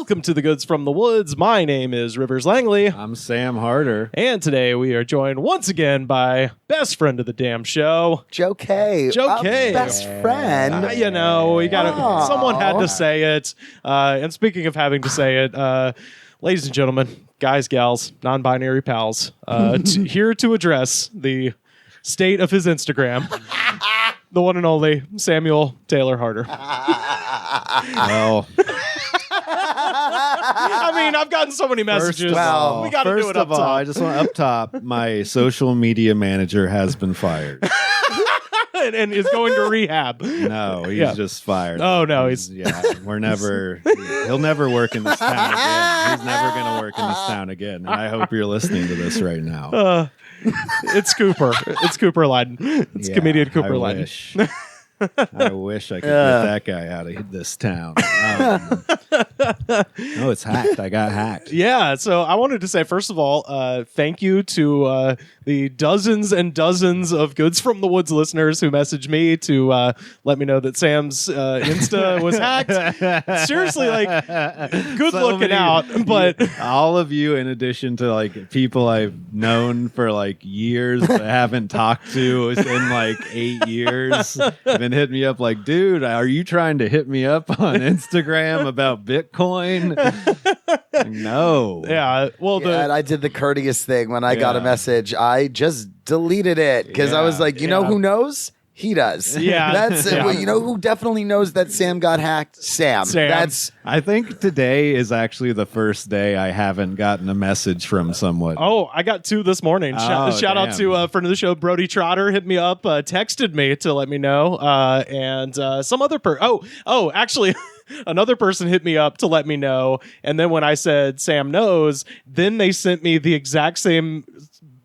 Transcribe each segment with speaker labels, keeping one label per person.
Speaker 1: Welcome to the Goods from the Woods. My name is Rivers Langley.
Speaker 2: I'm Sam Harder.
Speaker 1: And today we are joined once again by best friend of the damn show,
Speaker 3: Joe Kaye.
Speaker 1: Joe Kaye.
Speaker 3: Best friend.
Speaker 1: We got someone had to say it. And speaking of having to say it, ladies and gentlemen, guys, gals, non-binary pals, here to address the state of his Instagram, the one and only Samuel Taylor Harder.
Speaker 2: Well,
Speaker 1: I mean, I've gotten so many messages. We got to do it up top.
Speaker 2: I just want up top, my social media manager has been fired.
Speaker 1: and is going to rehab.
Speaker 2: No, he's just fired.
Speaker 1: Oh, no.
Speaker 2: He'll never work in this town again. He's never going to work in this town again. And I hope you're listening to this right now.
Speaker 1: It's Cooper. It's Cooper Lyden. It's comedian Cooper Lyden.
Speaker 2: I wish I could get that guy out of this town. No, it's hacked. I got hacked.
Speaker 1: Yeah, so I wanted to say, first of all, thank you to the dozens and dozens of Goods from the Woods listeners who messaged me to let me know that Sam's Insta was hacked. Seriously, like, good
Speaker 2: So
Speaker 1: looking
Speaker 2: many-
Speaker 1: out, but...
Speaker 2: all of you, in addition to like people I've known for like years but haven't talked to in like 8 years, have been hitting me up like, dude, are you trying to hit me up on Instagram about Bitcoin? Like, no.
Speaker 1: Yeah, well,
Speaker 3: And I did the courteous thing when I got a message. I just deleted it because I was like, you know who knows? He does.
Speaker 1: Yeah.
Speaker 3: That's it. Well, you know who definitely knows that Sam got hacked? Sam.
Speaker 2: I think today is actually the first day I haven't gotten a message from someone.
Speaker 1: Oh, I got 2 this morning. Shout out to friend of the show, Brody Trotter, hit me up, texted me to let me know, and some other actually. Another person hit me up to let me know, and then when I said Sam knows, then they sent me the exact same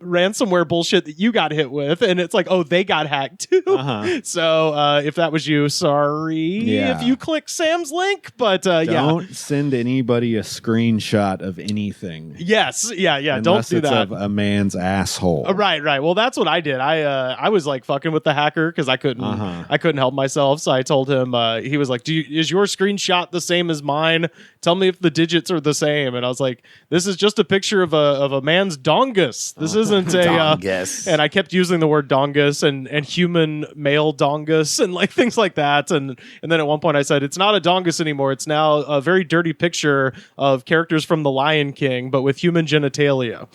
Speaker 1: ransomware bullshit that you got hit with, and it's like, oh, they got hacked too. So if that was you, sorry if you click Sam's link, but
Speaker 2: don't send anybody a screenshot of anything.
Speaker 1: Yes, don't do
Speaker 2: it's
Speaker 1: that.
Speaker 2: Of a man's asshole.
Speaker 1: Right. Well, that's what I did. I was like fucking with the hacker because I couldn't help myself. So I told him. He was like, "Is your screenshot the same as mine? Tell me if the digits are the same." And I was like, "This is just a picture of a man's dongus. This isn't a
Speaker 3: dongus."
Speaker 1: And I kept using the word dongus and human male dongus and like things like that. And then at one point I said, "It's not a dongus anymore. It's now a very dirty picture of characters from The Lion King, but with human genitalia."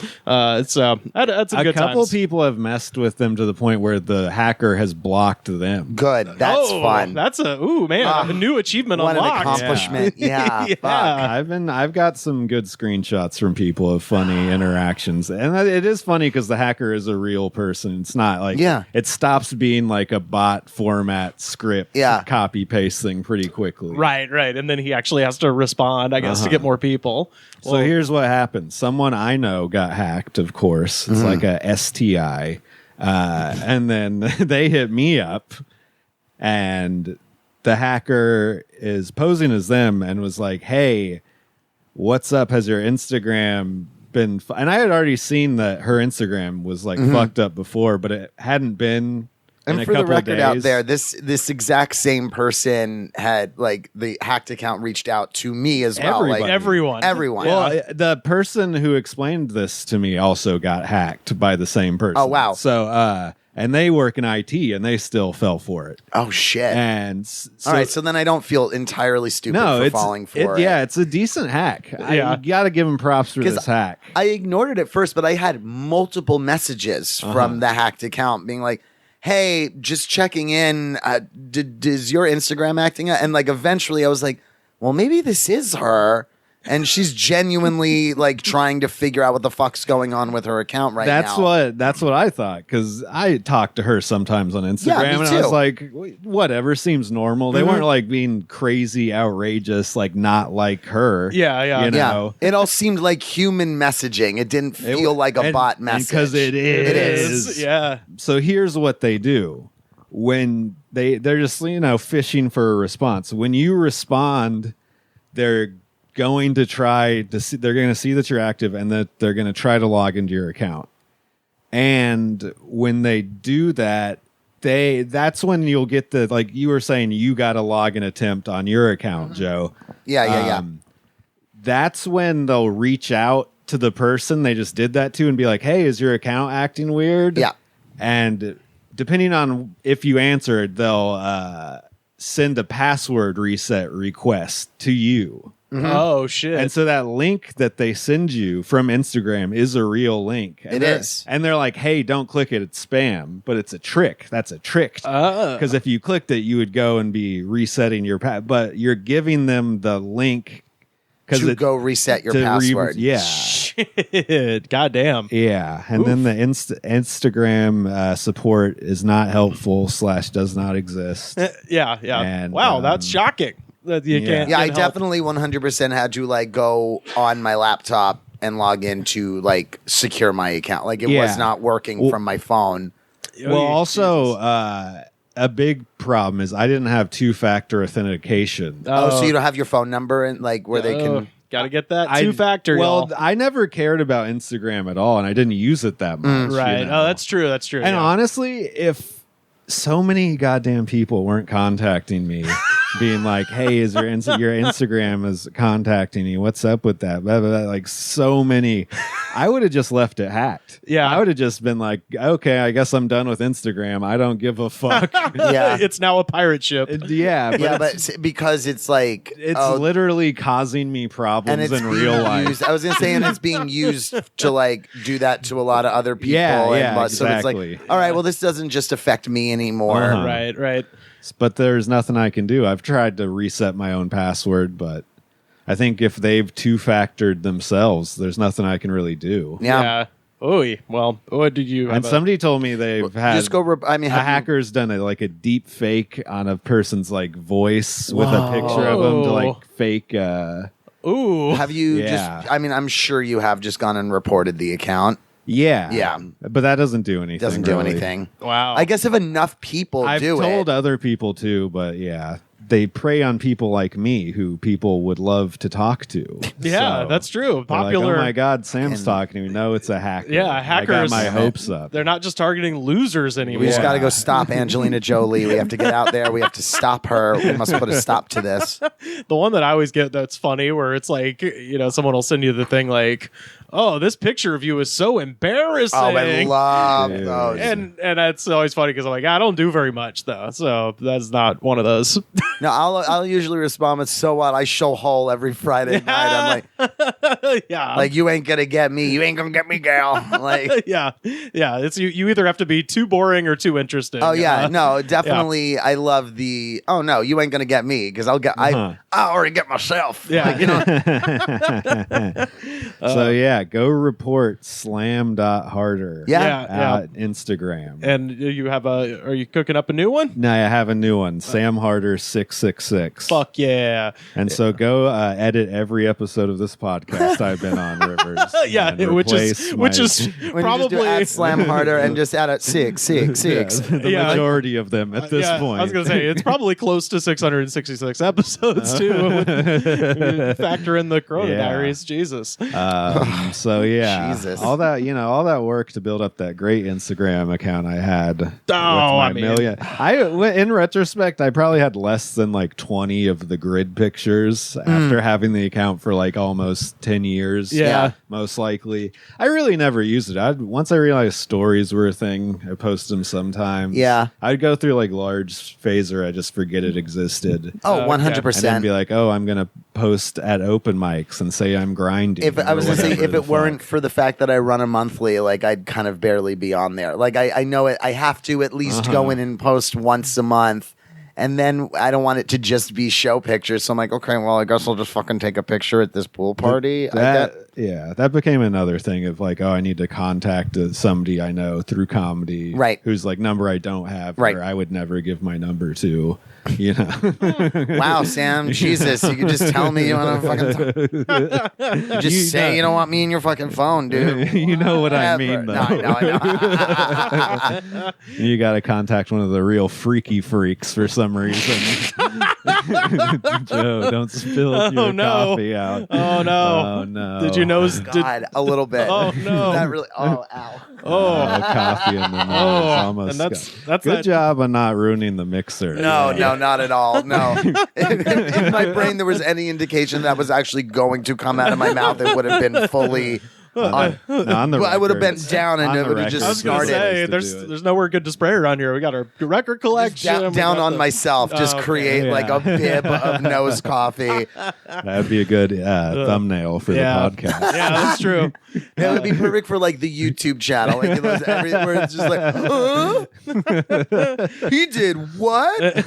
Speaker 1: So that's a good
Speaker 2: couple
Speaker 1: times.
Speaker 2: people have messed with them to the point where the hacker has blocked them.
Speaker 3: Good. That's fun.
Speaker 1: That's a new achievement
Speaker 3: What
Speaker 1: unlocked.
Speaker 3: an accomplishment. Yeah. Fuck.
Speaker 2: I've got some good screenshots from people of funny interactions, and it is funny because the hacker is a real person. It's not like it stops being like a bot format script copy paste thing pretty quickly.
Speaker 1: Right, and then he actually has to respond, I guess, to get more people.
Speaker 2: So here's what happened. Someone I know got hacked, of course. It's like a STI. And then they hit me up, and the hacker is posing as them and was like, "Hey, what's up? Has your Instagram been..." And I had already seen that her Instagram was like fucked up before, but it hadn't been.
Speaker 3: And for the record out there, this exact same person had, like, the hacked account reached out to me as well.
Speaker 1: Everyone.
Speaker 2: Well, the person who explained this to me also got hacked by the same person.
Speaker 3: Oh, wow.
Speaker 2: So, and they work in IT, and they still fell for it.
Speaker 3: Oh, shit.
Speaker 2: And
Speaker 3: all right, so then I don't feel entirely stupid for falling for it.
Speaker 2: Yeah, it's a decent hack. You got to give him props for this hack.
Speaker 3: I ignored it at first, but I had multiple messages from the hacked account being like, "Hey, just checking in. Is your Instagram acting?" And like eventually I was like, well, maybe this is her. And she's genuinely like trying to figure out what the fuck's going on with her account now.
Speaker 2: That's what I thought, because I talk to her sometimes on Instagram, and I was like, whatever, seems normal. They weren't like being crazy, outrageous, like not like her.
Speaker 1: Yeah.
Speaker 2: You know?
Speaker 3: It all seemed like human messaging. It didn't feel like a bot message.
Speaker 2: Because it is.
Speaker 1: Yeah.
Speaker 2: So here's what they do. When they're just, fishing for a response. When you respond, they're going to try to see, they're going to see that you're active, and that they're going to try to log into your account. And when they do that, that's when you'll get the, like you were saying, you got a login attempt on your account, Joe.
Speaker 3: Yeah.
Speaker 2: that's when they'll reach out to the person they just did that to and be like, hey, is your account acting weird?
Speaker 3: Yeah.
Speaker 2: And depending on if you answered, they'll send a password reset request to you.
Speaker 1: Mm-hmm. Oh, shit.
Speaker 2: And so that link that they send you from Instagram is a real link. And
Speaker 3: it is.
Speaker 2: And they're like, hey, don't click it. It's spam. But it's a trick. That's a trick. Because if you clicked it, you would go and be resetting your but you're giving them the link
Speaker 3: to go reset your password.
Speaker 2: Yeah.
Speaker 1: Shit. Goddamn.
Speaker 2: Yeah. And then the Instagram support is not helpful / does not exist.
Speaker 1: Yeah. And, wow, that's shocking. That you can't.
Speaker 3: Yeah, I definitely 100% had to like go on my laptop and log in to like secure my account. Like it was not working from my phone.
Speaker 2: Well, also, a big problem is I didn't have 2-factor authentication.
Speaker 3: So you don't have your phone number and like where they can.
Speaker 1: Got to get that 2-factor.
Speaker 2: Well, I never cared about Instagram at all, and I didn't use it that much.
Speaker 1: Right.
Speaker 2: You know?
Speaker 1: Oh, that's true. That's true.
Speaker 2: And honestly, if so many goddamn people weren't contacting me, being like, hey, is your Instagram is contacting you? What's up with that? Blah, blah, blah. Like so many. I would have just left it hacked.
Speaker 1: Yeah.
Speaker 2: I would have just been like, okay, I guess I'm done with Instagram. I don't give a fuck.
Speaker 3: Yeah.
Speaker 1: It's now a pirate ship.
Speaker 2: Yeah.
Speaker 3: But because it's like.
Speaker 2: It's literally causing me problems in real life.
Speaker 3: I was going to say, and it's being used to like do that to a lot of other people.
Speaker 2: Yeah,
Speaker 3: So it's like, all right, well, this doesn't just affect me anymore.
Speaker 1: Right.
Speaker 2: But there's nothing I can do. I've tried to reset my own password, but I think if they've 2-factored themselves, there's nothing I can really do.
Speaker 3: Yeah.
Speaker 1: Oh, well, what did you?
Speaker 2: And somebody told me they've had.
Speaker 3: Just go. A
Speaker 2: hacker's done like a deep fake on a person's like voice with a picture of them to like fake.
Speaker 1: Ooh.
Speaker 3: Have you just? I mean, I'm sure you have just gone and reported the account.
Speaker 2: Yeah. But that doesn't do anything.
Speaker 3: Doesn't do anything.
Speaker 1: Wow.
Speaker 3: I guess if enough people
Speaker 2: I've
Speaker 3: do it.
Speaker 2: I've told other people too, but yeah. They prey on people like me who people would love to talk to.
Speaker 1: Yeah, that's true. Popular.
Speaker 2: Like, oh my God, Sam's talking to me. No, it's a hacker.
Speaker 1: Yeah, hackers.
Speaker 2: I got my hopes up.
Speaker 1: They're not just targeting losers anymore.
Speaker 3: We just got to go stop Angelina Jolie. We have to get out there. We have to stop her. We must put a stop to this.
Speaker 1: The one that I always get that's funny where it's like, someone will send you the thing like, oh, this picture of you is so embarrassing.
Speaker 3: Oh, I love those.
Speaker 1: And that's always funny because I'm like, I don't do very much though. So that's not one of those.
Speaker 3: No, I'll usually respond with, so what? I show hole every Friday night. I'm like,
Speaker 1: yeah.
Speaker 3: Like, you ain't going to get me. You ain't going to get me, gal. Like,
Speaker 1: yeah. It's you either have to be too boring or too interesting.
Speaker 3: Oh, yeah. No, definitely. Yeah. I love oh, no, you ain't going to get me because I already get myself.
Speaker 1: Yeah.
Speaker 3: Like,
Speaker 2: So, yeah, go report slam.harder at Instagram.
Speaker 1: And are you cooking up a new one?
Speaker 2: No, I have a new one, Sam Harder 666.
Speaker 1: Fuck yeah.
Speaker 2: And so go edit every episode of this podcast I've been on, Rivers.
Speaker 1: Yeah, which is probably
Speaker 3: add Slam Harder and just add it 666.
Speaker 2: The majority of them at this point.
Speaker 1: I was going to say it's probably close to 666 episodes too. Factor in the Corona Diaries, Jesus.
Speaker 2: So yeah,
Speaker 3: Jesus.
Speaker 2: all that work to build up that great Instagram account I had. In retrospect, I probably had less than like 20 of the grid pictures after having the account for like almost 10 years.
Speaker 1: Yeah.
Speaker 2: Most likely. I really never used it. Once I realized stories were a thing, I post them sometimes.
Speaker 3: Yeah.
Speaker 2: I'd go through like large phase or I just forget it existed.
Speaker 3: Oh, 100%.
Speaker 2: And then be like, oh, I'm going to post at open mics and say I'm grinding.
Speaker 3: If it weren't for the fact that I run a monthly, like I'd kind of barely be on there. Like I know it. I have to at least go in and post once a month. And then I don't want it to just be show pictures. So I'm like, okay, well, I guess I'll just fucking take a picture at this pool party.
Speaker 2: That became another thing of like, oh, I need to contact somebody I know through comedy.
Speaker 3: Right.
Speaker 2: Who's like number I don't have.
Speaker 3: Right.
Speaker 2: Or I would never give my number to.
Speaker 3: Wow, Sam, Jesus, you can just tell me you want to fucking just say you don't want me in your fucking phone, dude.
Speaker 2: You know what I mean, though.
Speaker 3: No, I know.
Speaker 2: You got to contact one of the real freaky freaks for some reason. Joe, don't spill your coffee out.
Speaker 1: Oh no!
Speaker 2: Oh no!
Speaker 1: Did you know?
Speaker 3: God, a little bit.
Speaker 1: Oh no!
Speaker 3: That really. Oh, ow.
Speaker 2: Coffee in the nose. Almost.
Speaker 1: And that's
Speaker 2: good job on not ruining the mixer.
Speaker 3: No, not at all. No. If my brain there was any indication that was actually going to come out of my mouth, it would have been fully.
Speaker 2: On the
Speaker 3: I would have been down and it would have just
Speaker 1: I was going to say, there's nowhere good to spray around here. We got our record collection.
Speaker 3: Down on myself. Just create like a bib of nose coffee.
Speaker 2: That'd be a good thumbnail for the podcast.
Speaker 1: Yeah, that's true.
Speaker 3: That would be perfect for like the YouTube channel. Like where it's just like, he did what?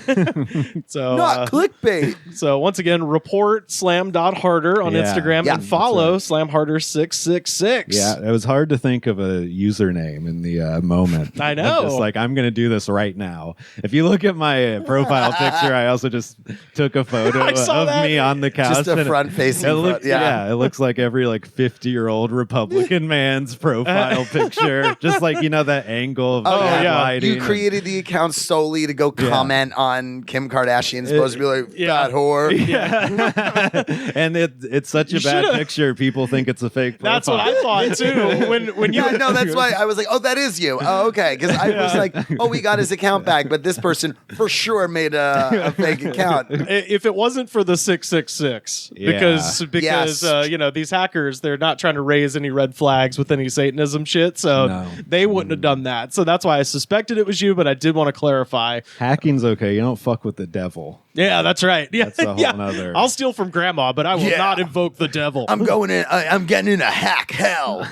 Speaker 1: So
Speaker 3: not clickbait.
Speaker 1: So once again, report slam.harder on Instagram and follow slamharder666.
Speaker 2: Yeah, it was hard to think of a username in the moment.
Speaker 1: I know.
Speaker 2: Just like, I'm going to do this right now. If you look at my profile picture, I also just took a photo of me on the couch.
Speaker 3: Just a front-facing
Speaker 2: photo. Yeah, it looks like every like 50-year-old Republican man's profile picture. Just like, that angle of lighting.
Speaker 3: You created the account solely to go comment on Kim Kardashian, supposed to be like, fat whore.
Speaker 2: Yeah. And it's such a bad picture, people think it's a fake profile.
Speaker 1: That's what I thought too. When you
Speaker 3: that's why I was like, oh, that is you. Oh, okay. Because I was like, oh, we got his account back, but this person for sure made a fake account.
Speaker 1: If it wasn't for the 666, because these hackers, they're not trying to raise any red flags with any Satanism shit, so they wouldn't have done that. So that's why I suspected it was you, but I did want to clarify.
Speaker 2: Hacking's okay. You don't fuck with the devil.
Speaker 1: Yeah, that's right. Yeah,
Speaker 2: that's a whole nother.
Speaker 1: I'll steal from grandma, but I will not invoke the devil.
Speaker 3: I'm getting into hack hell.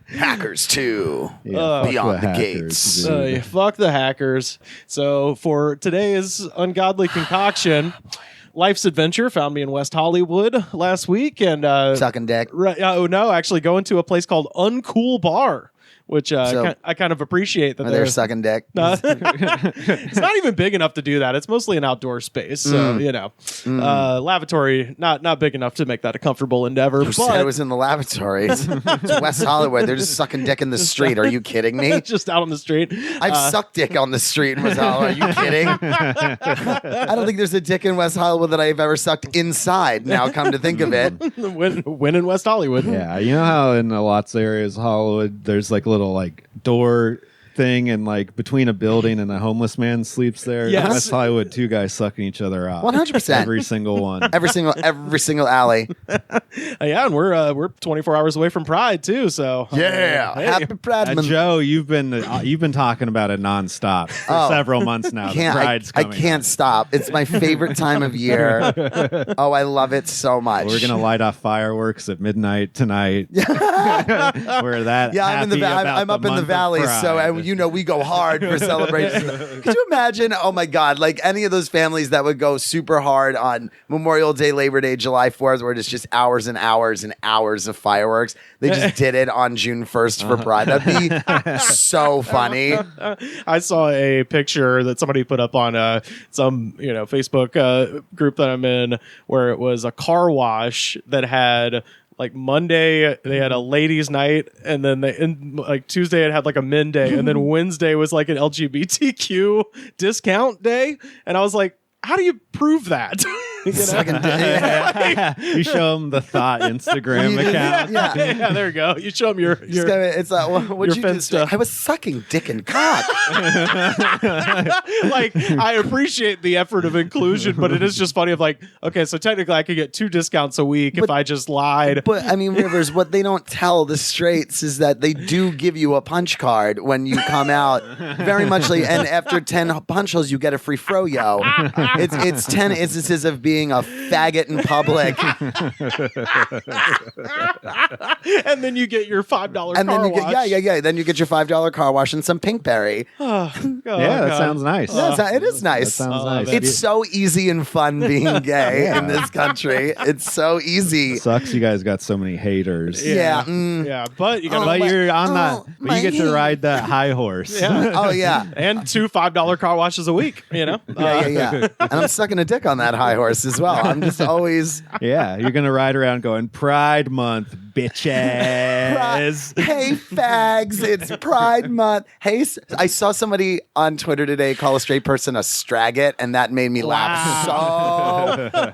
Speaker 3: Hackers too. Beyond the gates.
Speaker 1: Fuck the hackers. So for today's ungodly concoction, Life's Adventure found me in West Hollywood last week and
Speaker 3: sucking dick.
Speaker 1: Actually going to a place called Uncool Bar, which I kind of appreciate that
Speaker 3: they're sucking dick.
Speaker 1: It's not even big enough to do that. It's mostly an outdoor space, so lavatory not big enough to make that a comfortable endeavor.
Speaker 3: You said it was in the lavatory. It's West Hollywood. They're just sucking dick in the street. Are you kidding me?
Speaker 1: Just out on the street.
Speaker 3: I've sucked dick on the street in West Hollywood. Are you kidding? I don't think there's a dick in West Hollywood that I've ever sucked inside. Now, come to think of it,
Speaker 1: when in West Hollywood.
Speaker 2: Yeah, you know how in lots of areas of Hollywood there's like little like door thing and like between a building and a homeless man sleeps there.
Speaker 1: Yes.
Speaker 2: West Hollywood, two guys sucking each other out.
Speaker 3: 100%.
Speaker 2: Every single one.
Speaker 3: Every single alley.
Speaker 1: And we're 24 hours away from Pride too. So
Speaker 3: Happy Pride Month.
Speaker 2: Joe, you've been talking about it nonstop for several months now. Pride's coming.
Speaker 3: I can't stop. It's my favorite time of year. Oh, I love it so much.
Speaker 2: We're gonna light off fireworks at midnight tonight. Where that?
Speaker 3: Yeah, I'm up in the valley, so we go hard for celebrations. Could you imagine? Oh my God, like any of those families that would go super hard on Memorial Day, Labor Day, July 4th, where it's just hours and hours and hours of fireworks. They just did it on June 1st for Pride. That'd be so funny.
Speaker 1: I saw a picture that somebody put up on some Facebook group that I'm in, where it was a car wash that had like Monday they had a ladies' night, and then Tuesday it had like a men day, and then Wednesday was like an LGBTQ discount day, and I was like, how do you prove that?
Speaker 2: You show them the Thought Instagram account.
Speaker 1: Yeah, there you go. You show them your
Speaker 3: it's like, what'd you just say? I was sucking dick and cock.
Speaker 1: Like, I appreciate the effort of inclusion, but it is just funny of like, okay, so technically I could get 2 discounts a week if I just lied.
Speaker 3: But I mean, Rivers, what they don't tell the straights is that they do give you a punch card when you come out, very much like, and after 10 punch holes you get a free froyo. It's 10 instances of being a faggot in public.
Speaker 1: And then you get your $5 car wash.
Speaker 3: Then you get your $5 car wash and some Pinkberry.
Speaker 2: That sounds nice.
Speaker 3: It is nice.
Speaker 2: That sounds nice.
Speaker 3: It's so easy and fun being gay in this country. It's so easy.
Speaker 2: Sucks you guys got so many haters.
Speaker 1: Yeah, but you got.
Speaker 2: You're on that. But you get to ride that high horse.
Speaker 1: Yeah.
Speaker 3: Oh yeah.
Speaker 1: And 2 $5 car washes a week.
Speaker 3: Yeah. And I'm sucking a dick on that high horse as well. I'm just always.
Speaker 2: Yeah, you're gonna ride around going Pride Month, bitches.
Speaker 3: Hey, fags, it's Pride Month. Hey, I saw somebody on Twitter today call a straight person a straggot, and that made me laugh so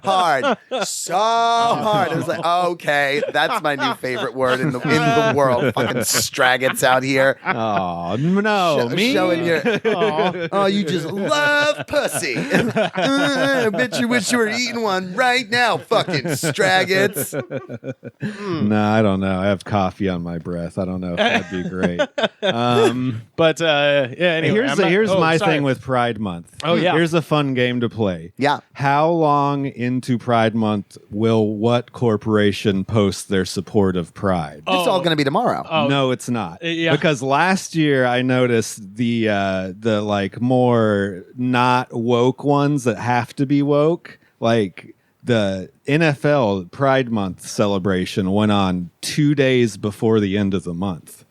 Speaker 3: hard. So hard. I was like, okay, that's my new favorite word in the world. Fucking straggots out here.
Speaker 2: Oh, no, me?
Speaker 3: Showing your, oh, you just love pussy. I bet you wish you were eating one right now, fucking straggots.
Speaker 2: No, I don't know. I have coffee on my breath. I don't know if that'd be great.
Speaker 1: But anyway,
Speaker 2: Here's my thing with Pride Month.
Speaker 1: Oh, yeah.
Speaker 2: Here's a fun game to play.
Speaker 3: Yeah.
Speaker 2: How long into Pride Month will what corporation post their support of Pride?
Speaker 3: It's all going to be tomorrow.
Speaker 2: No, it's not.
Speaker 1: Yeah.
Speaker 2: Because last year I noticed the like more not woke ones that have to be woke, like the NFL Pride Month celebration went on 2 days before the end of the month.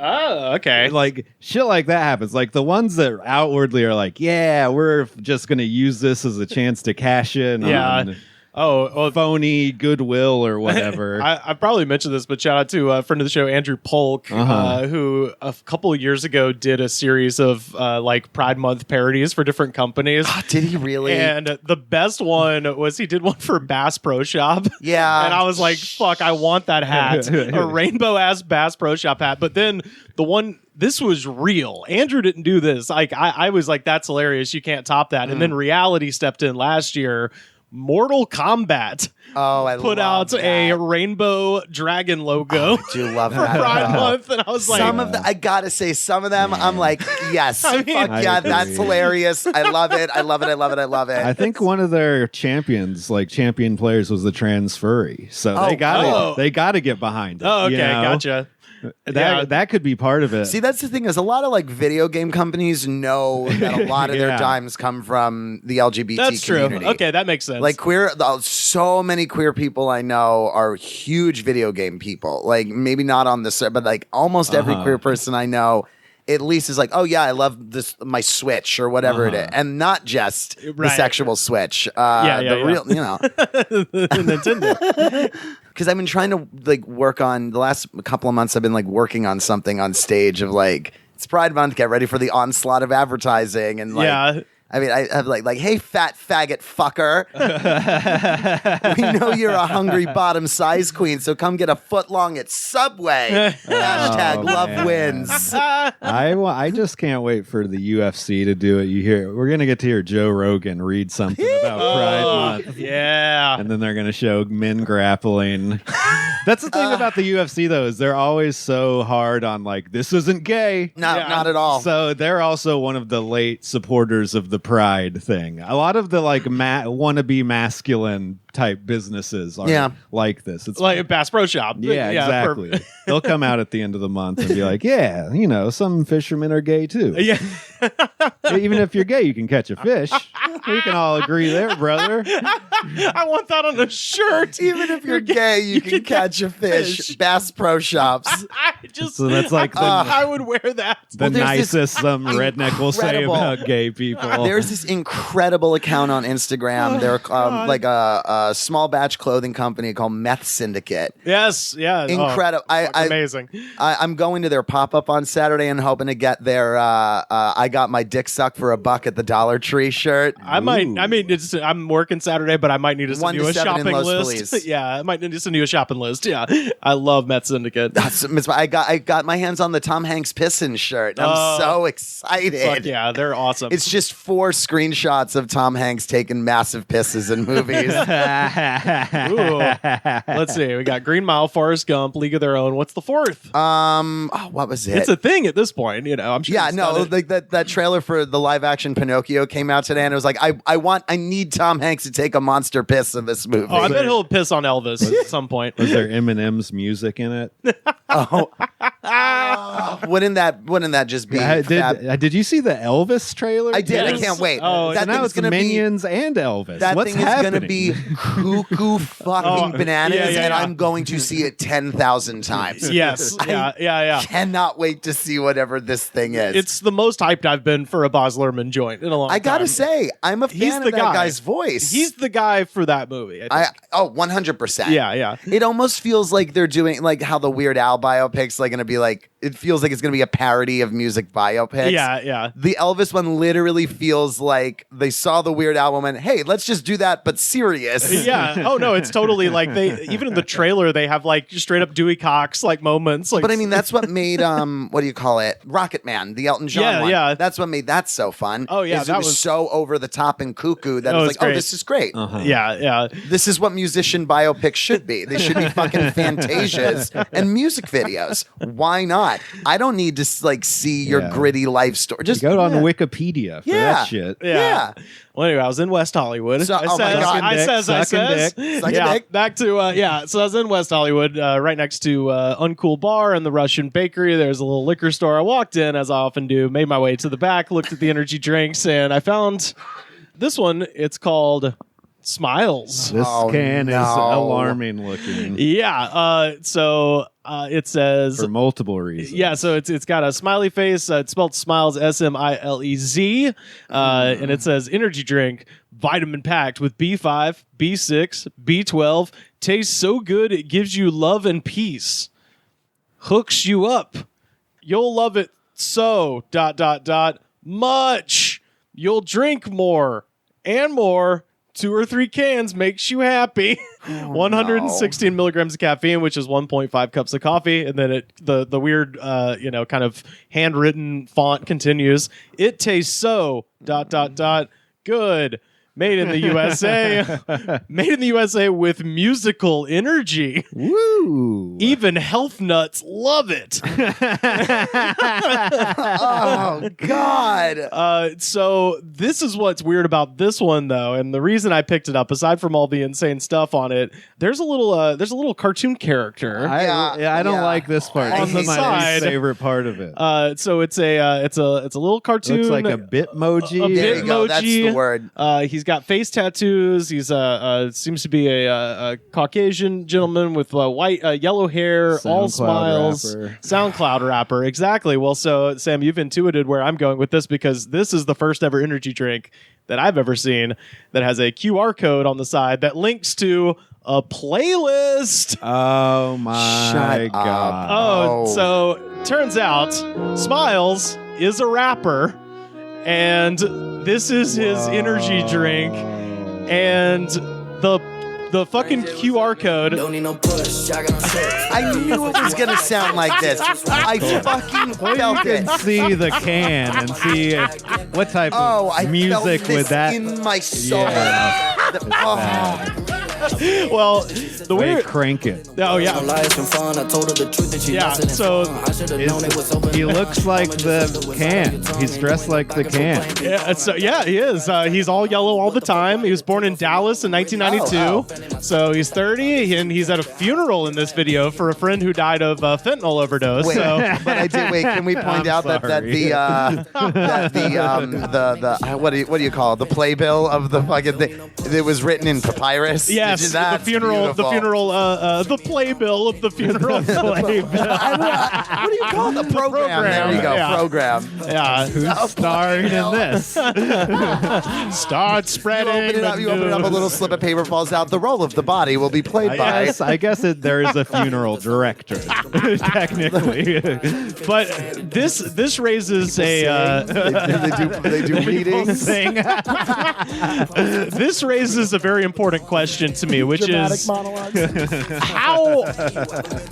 Speaker 1: Oh, okay.
Speaker 2: Like shit like that happens. Like the ones that outwardly are like, yeah, we're just going to use this as a chance to cash in on phony goodwill or whatever.
Speaker 1: I probably mentioned this, but shout out to a friend of the show, Andrew Polk, who a couple of years ago did a series of like Pride Month parodies for different companies.
Speaker 3: Oh, did he really?
Speaker 1: And the best one was he did one for Bass Pro Shop.
Speaker 3: Yeah.
Speaker 1: And I was like, fuck, I want that hat. A rainbow ass Bass Pro Shop hat. But then the one, this was real. Andrew didn't do this. Like I was like, that's hilarious. You can't top that. And then reality stepped in last year. Mortal Kombat put out a rainbow dragon logo.
Speaker 3: I do love
Speaker 1: for
Speaker 3: that.
Speaker 1: Pride Month, and I was like,
Speaker 3: I gotta say, some of them, I'm like, yes, fuck yeah, that's hilarious. I love it. I love it. I love it. I love it.
Speaker 2: I think one of their champions, like champion players, was the trans furry, so they got to get behind it.
Speaker 1: Oh, okay,
Speaker 2: you know?
Speaker 1: Gotcha.
Speaker 2: That could be part of it.
Speaker 3: See, that's the thing is a lot of like video game companies know that a lot of their dimes come from the LGBT
Speaker 1: That's
Speaker 3: community.
Speaker 1: true. Okay, that makes sense.
Speaker 3: Like so many queer people I know are huge video game people. Like maybe not on the set, but like almost every queer person I know at least is like, oh yeah, I love this my Switch or whatever it is, and not just the sexual Switch. Real, you know,
Speaker 1: Nintendo.
Speaker 3: Because I've been trying to like work on the last couple of months. I've been like working on something on stage of like it's Pride Month. Get ready for the onslaught of advertising and like. I mean, I have like, hey, fat faggot fucker. We know you're a hungry bottom size queen, so come get a foot long at Subway. Hashtag love wins.
Speaker 2: I just can't wait for the UFC to do it. We're gonna get to hear Joe Rogan read something about Pride Month.
Speaker 1: Yeah,
Speaker 2: and then they're gonna show men grappling. That's the thing about the UFC though, is they're always so hard on like this isn't gay.
Speaker 3: No, not at all.
Speaker 2: So they're also one of the late supporters of the Pride thing. A lot of the like wannabe masculine type businesses are like this. It's
Speaker 1: like a Bass Pro Shop.
Speaker 2: Yeah, exactly. They'll come out at the end of the month and be like, yeah, you know, some fishermen are gay too.
Speaker 1: Yeah.
Speaker 2: Even if you're gay, you can catch a fish. We can all agree there, brother.
Speaker 1: I want that on a shirt.
Speaker 3: Even if you're gay, you can catch a fish. Bass Pro Shops.
Speaker 2: So that's like
Speaker 1: I would wear that.
Speaker 2: The nicest some redneck will say about gay people.
Speaker 3: There's this incredible account on Instagram. They're like a small batch clothing company called Meth Syndicate.
Speaker 1: Yes, yeah.
Speaker 3: Incredible.
Speaker 1: Amazing.
Speaker 3: I'm going to their pop-up on Saturday and hoping to get their I got my dick sucked for $1 at the Dollar Tree shirt.
Speaker 1: I'm working Saturday, but I might need to send you a shopping list. Yeah, I might need to send you a shopping list. Yeah. I love Meth Syndicate.
Speaker 3: I got my hands on the Tom Hanks pissin' shirt. And I'm so excited.
Speaker 1: Fuck yeah, they're awesome.
Speaker 3: It's just 4 screenshots of Tom Hanks taking massive pisses in movies.
Speaker 1: Let's see. We got Green Mile, Forrest Gump, League of Their Own. What's the fourth?
Speaker 3: What was it?
Speaker 1: It's a thing at this point, you know. I'm sure.
Speaker 3: Yeah, no, like that trailer for the live action Pinocchio came out today, and it was like, I need Tom Hanks to take a monster piss in this movie.
Speaker 1: Oh, I bet he'll piss on Elvis at some point.
Speaker 2: Was there Eminem's music in it?
Speaker 3: Wouldn't that just be?
Speaker 2: Did you see the Elvis trailer?
Speaker 3: I did.
Speaker 1: Yes.
Speaker 3: I can't wait.
Speaker 1: Oh,
Speaker 3: that
Speaker 2: now
Speaker 3: thing's
Speaker 2: it's
Speaker 3: gonna
Speaker 2: Minions and Elvis.
Speaker 3: That
Speaker 2: What's
Speaker 3: thing
Speaker 2: happening?
Speaker 3: is going to be cuckoo fucking bananas, and
Speaker 1: yeah.
Speaker 3: I'm going to see it 10,000 times.
Speaker 1: Yes. Yeah.
Speaker 3: Cannot wait to see whatever this thing is.
Speaker 1: It's the most hyped I've been for a Baz Luhrmann joint in a long time.
Speaker 3: I gotta say, I'm a fan of that guy's voice.
Speaker 1: He's the guy for that movie.
Speaker 3: 100%.
Speaker 1: Yeah.
Speaker 3: It almost feels like they're doing like how the Weird Al biopics like going to be like. It feels like it's going to be a parody of music biopics.
Speaker 1: Yeah.
Speaker 3: The Elvis one literally feels like they saw the Weird Al and went, "Hey, let's just do that, but serious."
Speaker 1: Yeah. Oh no, it's totally like they even in the trailer they have like straight up Dewey Cox like moments. Like,
Speaker 3: But I mean, that's what made what do you call it? Rocket Man, the Elton John one.
Speaker 1: Yeah.
Speaker 3: That's what made that so fun.
Speaker 1: Oh yeah,
Speaker 3: it was so over the top and cuckoo that it was like,
Speaker 1: great.
Speaker 3: oh, this is great.
Speaker 1: Yeah.
Speaker 3: This is what musician biopics should be. They should be fucking Fantasias and music videos. Why not? I don't need to like see your gritty life story. Just
Speaker 2: go on Wikipedia for that shit.
Speaker 3: Yeah.
Speaker 1: Well, anyway, I was in West Hollywood.
Speaker 3: So- oh my God.
Speaker 1: I says.
Speaker 3: Suck a dick.
Speaker 1: Back to So I was in West Hollywood, right next to Uncool Bar and the Russian Bakery. There's a little liquor store. I walked in, as I often do, made my way to the back, looked at the energy drinks, and I found this one. It's called Smiles.
Speaker 2: This
Speaker 3: Oh,
Speaker 2: can is
Speaker 3: no.
Speaker 2: alarming looking
Speaker 1: Yeah. So it says
Speaker 2: for multiple reasons.
Speaker 1: Yeah, so it's got a smiley face. It's spelled Smiles, Smilez, and it says energy drink, vitamin packed with B5, B6, B12. Tastes so good it gives you love and peace. Hooks you up. You'll love it so ... much. You'll drink more and more. 2 or 3 cans makes you happy. 116 milligrams of caffeine, which is 1.5 cups of coffee, and then the weird kind of handwritten font continues. It tastes so ... good. Made in the USA. Made in the USA with musical energy.
Speaker 2: Woo!
Speaker 1: Even health nuts love it.
Speaker 3: Oh God.
Speaker 1: So this is what's weird about this one, though, and the reason I picked it up, aside from all the insane stuff on it, there's a little cartoon character.
Speaker 2: I don't like this part.
Speaker 3: On
Speaker 2: This
Speaker 3: the
Speaker 2: is my
Speaker 1: side.
Speaker 2: least favorite part of it.
Speaker 1: So it's a little cartoon.
Speaker 2: Looks like a Bitmoji.
Speaker 3: There you go. That's the
Speaker 1: Bitmoji.
Speaker 3: word.
Speaker 1: He's got face tattoos. He's seems to be a Caucasian gentleman with white, yellow hair, all
Speaker 2: SoundCloud
Speaker 1: smiles.
Speaker 2: rapper.
Speaker 1: SoundCloud rapper, exactly. Well, so Sam, you've intuited where I'm going with this because this is the first ever energy drink that I've ever seen that has a QR code on the side that links to a playlist.
Speaker 2: Oh my
Speaker 3: Shut up.
Speaker 2: god!
Speaker 1: Oh,
Speaker 3: Oh.
Speaker 1: so turns out Smiles is a rapper, and this is his energy drink, and the fucking QR code.
Speaker 4: Don't need no push. I got no shit.
Speaker 3: I knew it was gonna sound like this. I fucking
Speaker 2: Well,
Speaker 3: felt
Speaker 2: you
Speaker 3: it.
Speaker 2: can see the can and see what type
Speaker 3: Oh,
Speaker 2: of
Speaker 3: I
Speaker 2: music
Speaker 3: felt this
Speaker 2: with that.
Speaker 3: in my soul.
Speaker 2: Yeah.
Speaker 1: Well, the
Speaker 2: Way
Speaker 1: weird.
Speaker 2: crank it.
Speaker 1: Oh
Speaker 4: No
Speaker 1: yeah.
Speaker 4: lies from fun. I told her the truth that she
Speaker 1: Yeah,
Speaker 4: listened.
Speaker 1: so
Speaker 4: I should have known it was over.
Speaker 2: He looks like the can. He's dressed like the can.
Speaker 1: Yeah, he is. He's all yellow all the time. He was born in Dallas in 1992. So he's 30, and he's at a funeral in this video for a friend who died of fentanyl overdose.
Speaker 3: Wait,
Speaker 1: So
Speaker 3: but I did. Wait, can we point
Speaker 2: I'm
Speaker 3: out that
Speaker 2: sorry.
Speaker 3: the what do you call it? The playbill of the fucking thing? It was written in papyrus.
Speaker 1: yes, the
Speaker 3: That's
Speaker 1: funeral,
Speaker 3: beautiful.
Speaker 1: the playbill of the funeral playbill.
Speaker 3: What do you call it? The program? There you go.
Speaker 1: yeah.
Speaker 3: Program.
Speaker 1: Yeah,
Speaker 2: Who's starring in this?
Speaker 1: start spreading.
Speaker 3: You open it up, a little slip of paper falls out. The role of the body will be played by.
Speaker 2: Yes, I guess there is a funeral director, technically.
Speaker 1: But this raises a
Speaker 3: They do readings.
Speaker 2: Sing.
Speaker 1: this raises a very important question to me, which is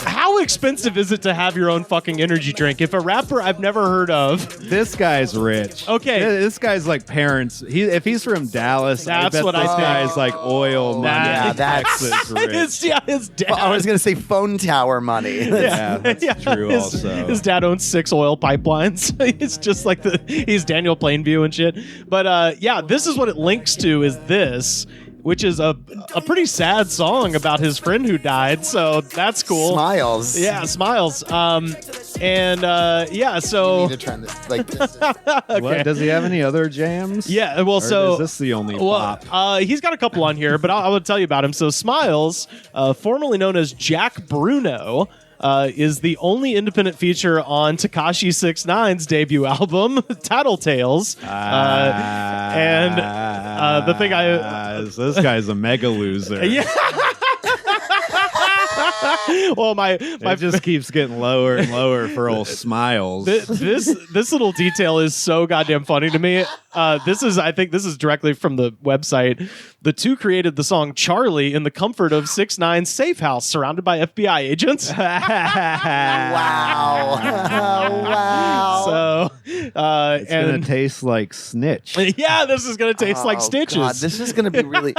Speaker 1: how expensive is it to have your own fucking energy drink? If a rapper I've never heard of,
Speaker 2: This guy's rich.
Speaker 1: Okay.
Speaker 2: This guy's like parents. If he's from Dallas,
Speaker 1: That's
Speaker 2: I bet
Speaker 1: what I
Speaker 2: this
Speaker 1: think.
Speaker 2: guy's like oil money.
Speaker 3: Yeah, that's-
Speaker 2: Texas rich.
Speaker 1: his dad.
Speaker 3: I was gonna say phone tower money.
Speaker 2: Yeah, that's true.
Speaker 1: His,
Speaker 2: Also,
Speaker 1: his dad owns 6 oil pipelines. It's just like he's Daniel Plainview and shit. But yeah, this is what it links to. Is this? which is a pretty sad song about his friend who died. So that's cool.
Speaker 3: Smiles.
Speaker 1: Yeah, Smiles. Yeah, so
Speaker 3: You need to turn this like this.
Speaker 2: What, does he have any other jams?
Speaker 1: yeah, well,
Speaker 2: Or
Speaker 1: so
Speaker 2: is this the only pop?
Speaker 1: he's got a couple on here, but I will tell you about him. So Smiles, formerly known as Jack Bruno, is the only independent feature on Tekashi 6ix9ine's debut album, Tattletales. And the thing
Speaker 2: this guy's a mega loser.
Speaker 1: yeah. Well, my
Speaker 2: It just keeps getting lower and lower for old Smiles.
Speaker 1: this little detail is so goddamn funny to me. I think this is directly from the website. The two created the song Charlie in the comfort of 6ix9ine's safe house, surrounded by FBI agents.
Speaker 3: Wow. Wow.
Speaker 1: So,
Speaker 2: It's gonna taste like snitch.
Speaker 1: yeah, this is gonna taste like Stitches.
Speaker 3: God, this is gonna be really.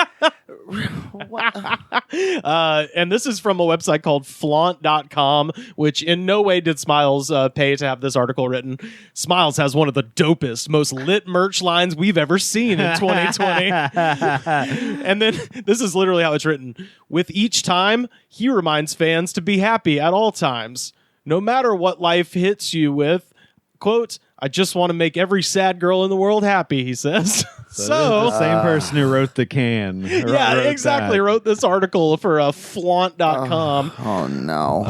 Speaker 1: And this is from a website called flaunt.com, which in no way did Smiles pay to have this article written. Smiles has one of the dopest, most lit merch lines we've ever seen in 2020. And then this is literally how it's written. With each time, he reminds fans to be happy at all times, no matter what life hits you with. Quote, I just want to make every sad girl in the world happy, he says.
Speaker 2: So the same person who wrote the can.
Speaker 1: Yeah,
Speaker 2: wrote
Speaker 1: exactly.
Speaker 2: that.
Speaker 1: Wrote this article for flaunt.com.
Speaker 3: Oh no!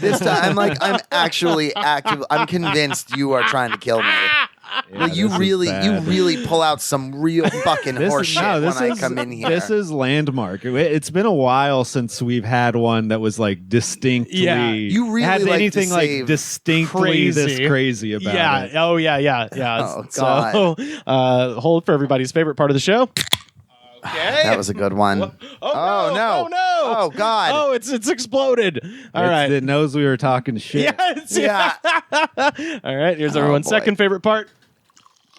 Speaker 3: This time, I'm actually active. I'm convinced you are trying to kill me.
Speaker 2: Yeah,
Speaker 3: you
Speaker 2: this is
Speaker 3: really
Speaker 2: bad.
Speaker 3: pull out some real fucking horse shit when I come in here.
Speaker 2: This is landmark. It's been a while since we've had one that was like distinctly.
Speaker 1: Yeah,
Speaker 3: you really
Speaker 2: had
Speaker 3: like
Speaker 2: anything
Speaker 3: to
Speaker 2: like
Speaker 3: save
Speaker 2: distinctly this crazy about
Speaker 1: yeah.
Speaker 2: it.
Speaker 1: Oh, yeah.
Speaker 3: Oh,
Speaker 1: So, hold for everybody's favorite part of the show. Okay.
Speaker 3: That was a good one.
Speaker 1: Oh, no.
Speaker 3: Oh, no. Oh, God.
Speaker 1: Oh, it's exploded. All right.
Speaker 2: It knows we were talking shit.
Speaker 3: Yeah.
Speaker 1: All right. Here's everyone's
Speaker 3: boy.
Speaker 1: second favorite part.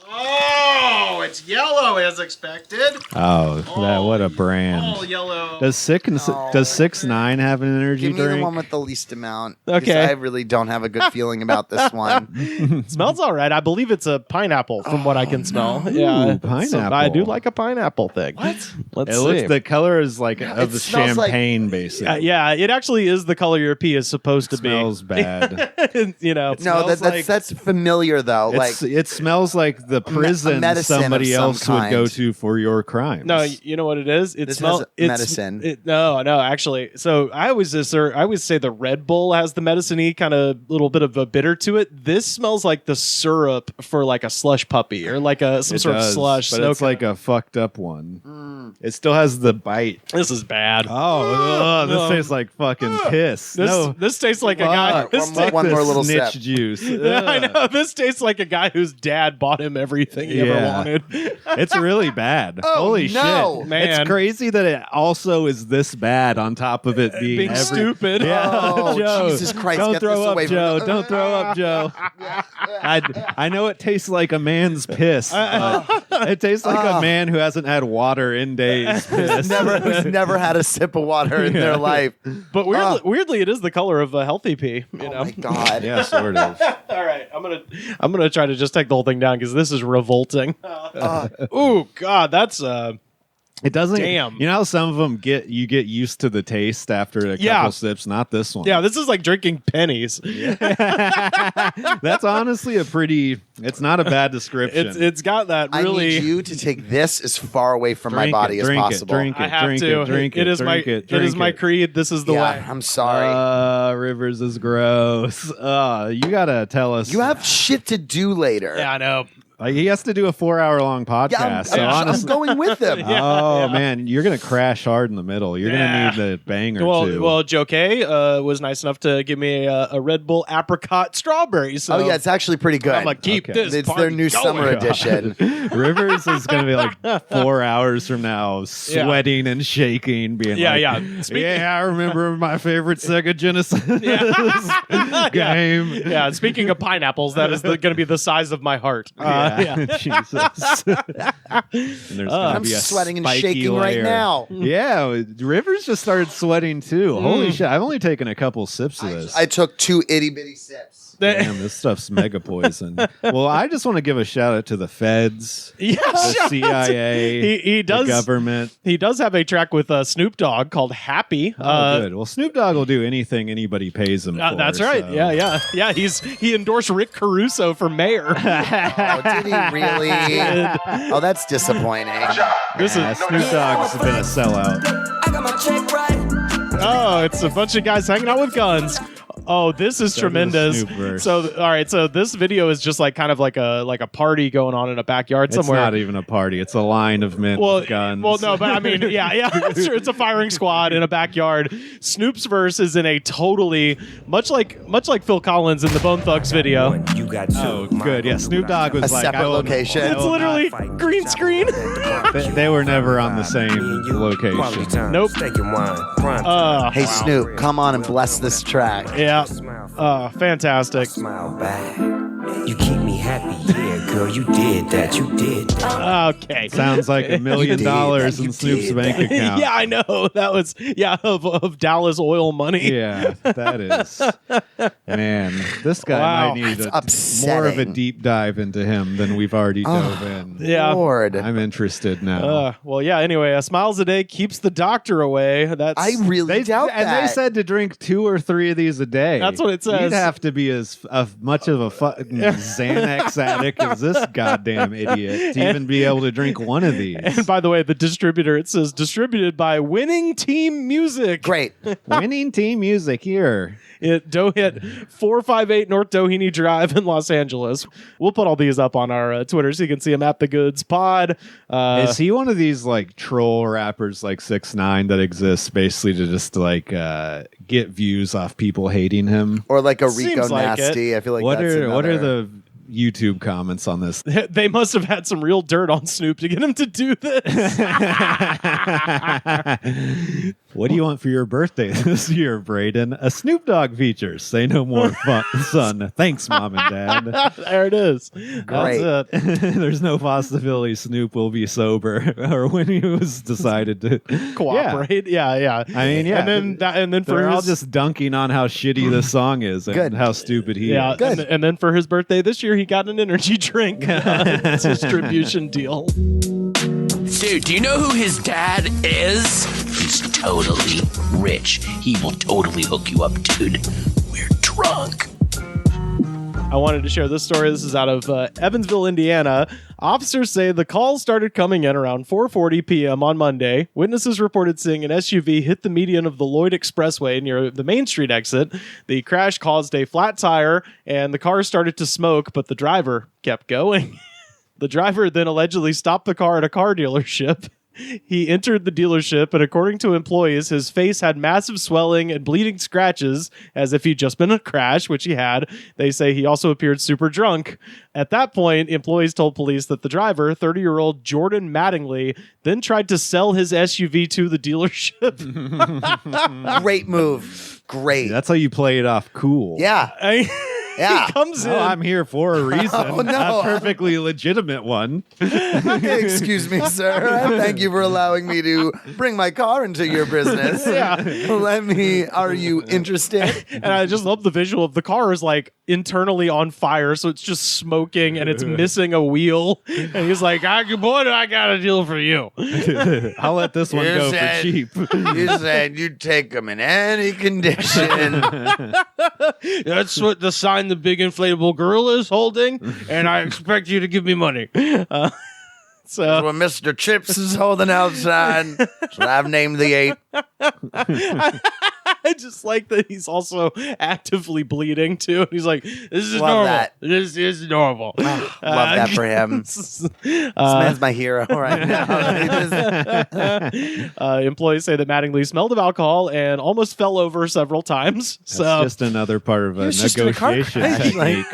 Speaker 1: Oh, it's yellow as expected.
Speaker 2: Oh, what a brand.
Speaker 1: All yellow.
Speaker 2: Does 6ix9ine have an energy
Speaker 3: Give me
Speaker 2: drink?
Speaker 3: the one with the least amount. 'Cause
Speaker 1: Okay.
Speaker 3: I really don't have a good feeling about this one.
Speaker 1: It smells all right. I believe it's a pineapple from what I can smell. Yeah,
Speaker 2: Ooh, pineapple.
Speaker 1: I do like a pineapple thing.
Speaker 3: What?
Speaker 1: Let's
Speaker 2: It
Speaker 1: see.
Speaker 2: looks the color is like of the
Speaker 3: smells like-
Speaker 2: champagne, basically.
Speaker 1: Yeah, it actually is the color your pee is supposed to
Speaker 2: Smells bad.
Speaker 1: be. You know.
Speaker 3: No,
Speaker 2: smells like-
Speaker 3: that's familiar though.
Speaker 2: It smells like the prison
Speaker 3: medicine
Speaker 2: somebody
Speaker 3: of some
Speaker 2: else would go
Speaker 3: kind.
Speaker 2: to for your crimes.
Speaker 1: No, you know what it is? It
Speaker 3: This
Speaker 1: smells
Speaker 3: has medicine.
Speaker 1: No, actually. So I always say the Red Bull has the medicine-y kind of little bit of a bitter to it. This smells like the syrup for like a slush puppy or like some
Speaker 2: It
Speaker 1: sort
Speaker 2: does,
Speaker 1: of slush.
Speaker 2: but
Speaker 1: Snow
Speaker 2: it's like a fucked up one. It still has the bite.
Speaker 1: This is bad.
Speaker 2: This tastes like fucking piss.
Speaker 1: This tastes like a guy.
Speaker 2: Fuck.
Speaker 1: This
Speaker 3: One more little
Speaker 2: snitch
Speaker 3: sip.
Speaker 2: juice.
Speaker 1: Yeah, I
Speaker 2: Ugh.
Speaker 1: know. This tastes like a guy whose dad bought him everything he ever
Speaker 2: Yeah.
Speaker 1: wanted.
Speaker 2: It's really bad.
Speaker 3: Oh,
Speaker 2: Holy
Speaker 3: no.
Speaker 2: shit.
Speaker 1: Man.
Speaker 2: It's crazy that it also is this bad on top of it being
Speaker 1: stupid.
Speaker 2: Yeah,
Speaker 3: Oh,
Speaker 2: Joe,
Speaker 3: Jesus Christ,
Speaker 2: Don't
Speaker 3: get
Speaker 2: throw
Speaker 3: this
Speaker 2: up,
Speaker 3: away from
Speaker 2: Joe.
Speaker 3: me.
Speaker 2: Don't throw up, Joe. I know it tastes like a man's piss. But it tastes like a man who hasn't had water in days. Piss.
Speaker 3: who's never had a sip of water in their life.
Speaker 1: But weirdly, it is the color of a healthy pee. You know.
Speaker 3: Oh my God.
Speaker 2: Yeah, sort of.
Speaker 1: All right, I'm gonna try to just take the whole thing down because this is revolting. Oh God, that's
Speaker 2: It doesn't.
Speaker 1: Damn.
Speaker 2: You know how some of them get used to the taste after a couple sips. Not this one.
Speaker 1: yeah. This is like drinking pennies.
Speaker 2: That's honestly a pretty. It's not a bad description.
Speaker 1: It's got that really.
Speaker 3: I need you to take this as far away from my body as possible.
Speaker 2: Drink it.
Speaker 1: I have
Speaker 2: drink
Speaker 1: to.
Speaker 2: It, drink
Speaker 1: It is my.
Speaker 2: drink
Speaker 1: It is my
Speaker 2: it.
Speaker 1: creed. This is the
Speaker 3: Yeah,
Speaker 1: way.
Speaker 3: I'm sorry.
Speaker 2: Rivers is gross. You gotta tell us.
Speaker 3: You have shit to do later.
Speaker 1: Yeah, I know.
Speaker 2: He has to do a 4-hour-long podcast.
Speaker 3: Yeah,
Speaker 2: so
Speaker 3: I'm
Speaker 2: honestly,
Speaker 3: going with him.
Speaker 2: oh man, you're gonna crash hard in the middle. You're gonna need the banger too.
Speaker 1: Well, Joe Kaye was nice enough to give me a Red Bull apricot strawberry. So
Speaker 3: Oh yeah, it's actually pretty good.
Speaker 1: I'm gonna keep
Speaker 2: Okay.
Speaker 1: this.
Speaker 3: It's
Speaker 1: party
Speaker 3: their new
Speaker 1: going.
Speaker 3: summer edition.
Speaker 2: Rivers is gonna be like 4 hours from now, sweating and shaking, being
Speaker 1: Yeah,
Speaker 2: like,
Speaker 1: yeah.
Speaker 2: yeah, I remember my favorite Sega Genesis game.
Speaker 1: Yeah, speaking of pineapples, that is going to be the size of my heart.
Speaker 2: Jesus. And there's gonna
Speaker 3: I'm
Speaker 2: be a
Speaker 3: sweating and
Speaker 2: spiky
Speaker 3: shaking right
Speaker 2: layer.
Speaker 3: now.
Speaker 2: Yeah, Rivers just started sweating too. Holy shit! I've only taken a couple sips of this.
Speaker 3: I took 2 itty bitty sips.
Speaker 2: Damn, this stuff's mega poison. Well, I just want to give a shout out to the feds,
Speaker 1: Yeah,
Speaker 2: the CIA,
Speaker 1: he does.
Speaker 2: the government.
Speaker 1: He does have a track with Snoop Dogg called "Happy."
Speaker 2: Good. Well, Snoop Dogg will do anything anybody pays him for.
Speaker 1: That's right.
Speaker 2: So.
Speaker 1: Yeah. He endorsed Rick Caruso for mayor.
Speaker 3: Oh, did he really? Oh, that's disappointing.
Speaker 2: Snoop Dogg's been a sellout.
Speaker 4: I got my check right.
Speaker 1: Oh, it's a bunch of guys hanging out with guns. Oh, this is tremendous. So, all right. So this video is just like kind of like a party going on in a backyard somewhere.
Speaker 2: It's not even a party. It's a line of men with guns.
Speaker 1: Well, no, but I mean, yeah. It's a firing squad in a backyard. Snoop's verse is in a totally much like Phil Collins in the Bone Thugs video.
Speaker 5: You got
Speaker 2: good. Yeah, Snoop Dogg was
Speaker 3: A
Speaker 2: like
Speaker 3: separate location.
Speaker 1: It's literally green screen.
Speaker 2: They were never on the same location.
Speaker 1: Nope.
Speaker 3: Hey, Snoop, come on and bless this track.
Speaker 1: Yeah. Fantastic.
Speaker 5: Smile back. You keep me happy, yeah, girl. You did that. You did that.
Speaker 1: Okay.
Speaker 2: Sounds like $1 million in Snoop's bank account.
Speaker 1: Yeah, I know. That was of Dallas oil money.
Speaker 2: Yeah, that is. Man, this guy might need more of a deep dive into him than we've already dove in.
Speaker 1: Yeah.
Speaker 3: Lord.
Speaker 2: I'm interested now.
Speaker 1: Well, yeah. Anyway, a smiles a day keeps the doctor away. That's
Speaker 3: I really doubt that.
Speaker 2: And they said to drink 2 or 3 of these a day.
Speaker 1: That's what it says.
Speaker 2: You'd have to be as much of a fucking Xanax addict as this goddamn idiot to even be able to drink one of these.
Speaker 1: And by the way, the distributor, it says distributed by Winning Team Music.
Speaker 3: Great.
Speaker 2: Winning Team Music here.
Speaker 1: It 458 North Doheny Drive in Los Angeles. We'll put all these up on our Twitter so you can see them at The Goods Pod.
Speaker 2: Is he one of these like troll rappers like 6ix9ine that exists basically to just like get views off people hating him?
Speaker 3: Or like a Rico
Speaker 1: Seems like
Speaker 3: Nasty. I feel like
Speaker 2: what
Speaker 3: that's
Speaker 2: are the YouTube comments on this?
Speaker 1: They must have had some real dirt on Snoop to get him to do this.
Speaker 2: What do you want for your birthday this year, Braden? A Snoop Dogg feature. Say no more, son. Thanks, Mom and Dad.
Speaker 1: There it is.
Speaker 3: Great.
Speaker 1: That's it.
Speaker 2: There's no possibility Snoop will be sober or when he was decided to
Speaker 1: Cooperate. Yeah.
Speaker 2: I mean, yeah.
Speaker 1: And then for
Speaker 2: they're all
Speaker 1: his,
Speaker 2: just dunking on how shitty this song is and
Speaker 3: Good.
Speaker 2: how stupid he
Speaker 1: yeah,
Speaker 2: is.
Speaker 3: Good.
Speaker 1: and then for his birthday this year, he got an energy drink distribution deal.
Speaker 6: Dude, do you know who his dad is? He's totally rich. He will totally hook you up, dude. We're drunk.
Speaker 1: I wanted to share this story. This is out of Evansville, Indiana. Officers say the calls started coming in around 4:40 p.m. on Monday. Witnesses reported seeing an SUV hit the median of the Lloyd Expressway near the Main Street exit. The crash caused a flat tire, and the car started to smoke, but the driver kept going. The driver then allegedly stopped the car at a car dealership. He entered the dealership, and according to employees, his face had massive swelling and bleeding scratches as if he'd just been in a crash, which he had. They say he also appeared super drunk. At that point, employees told police that the driver, 30-year-old Jordan Mattingly, then tried to sell his SUV to the dealership.
Speaker 3: Great move. Great.
Speaker 2: That's how you play it off cool.
Speaker 3: Yeah. Yeah.
Speaker 1: He comes in.
Speaker 2: Oh, I'm here for a reason.
Speaker 3: Oh, no.
Speaker 2: A perfectly legitimate one.
Speaker 3: Excuse me, sir. Thank you for allowing me to bring my car into your business.
Speaker 1: Yeah.
Speaker 3: Are you interested?
Speaker 1: And I just love the visual of the car is like internally on fire, so it's just smoking and it's missing a wheel. And he's like, boy, do I got a deal for you.
Speaker 2: I'll let this one go for cheap.
Speaker 3: You said you'd take them in any condition.
Speaker 1: That's what the sign the big inflatable girl is holding, and I expect you to give me money. So
Speaker 3: That's what Mr. Chips is holding outside. So I've named the 8.
Speaker 1: I just like that he's also actively bleeding too. And he's like, "This is
Speaker 3: Love
Speaker 1: normal.
Speaker 3: that.
Speaker 1: This is normal."
Speaker 3: Love that for him. This man's my hero right now.
Speaker 1: Employees say that Mattingly smelled of alcohol and almost fell over several times.
Speaker 2: That's
Speaker 1: So
Speaker 2: just another part of a
Speaker 3: was just in a car
Speaker 2: negotiation
Speaker 3: crash.
Speaker 2: technique.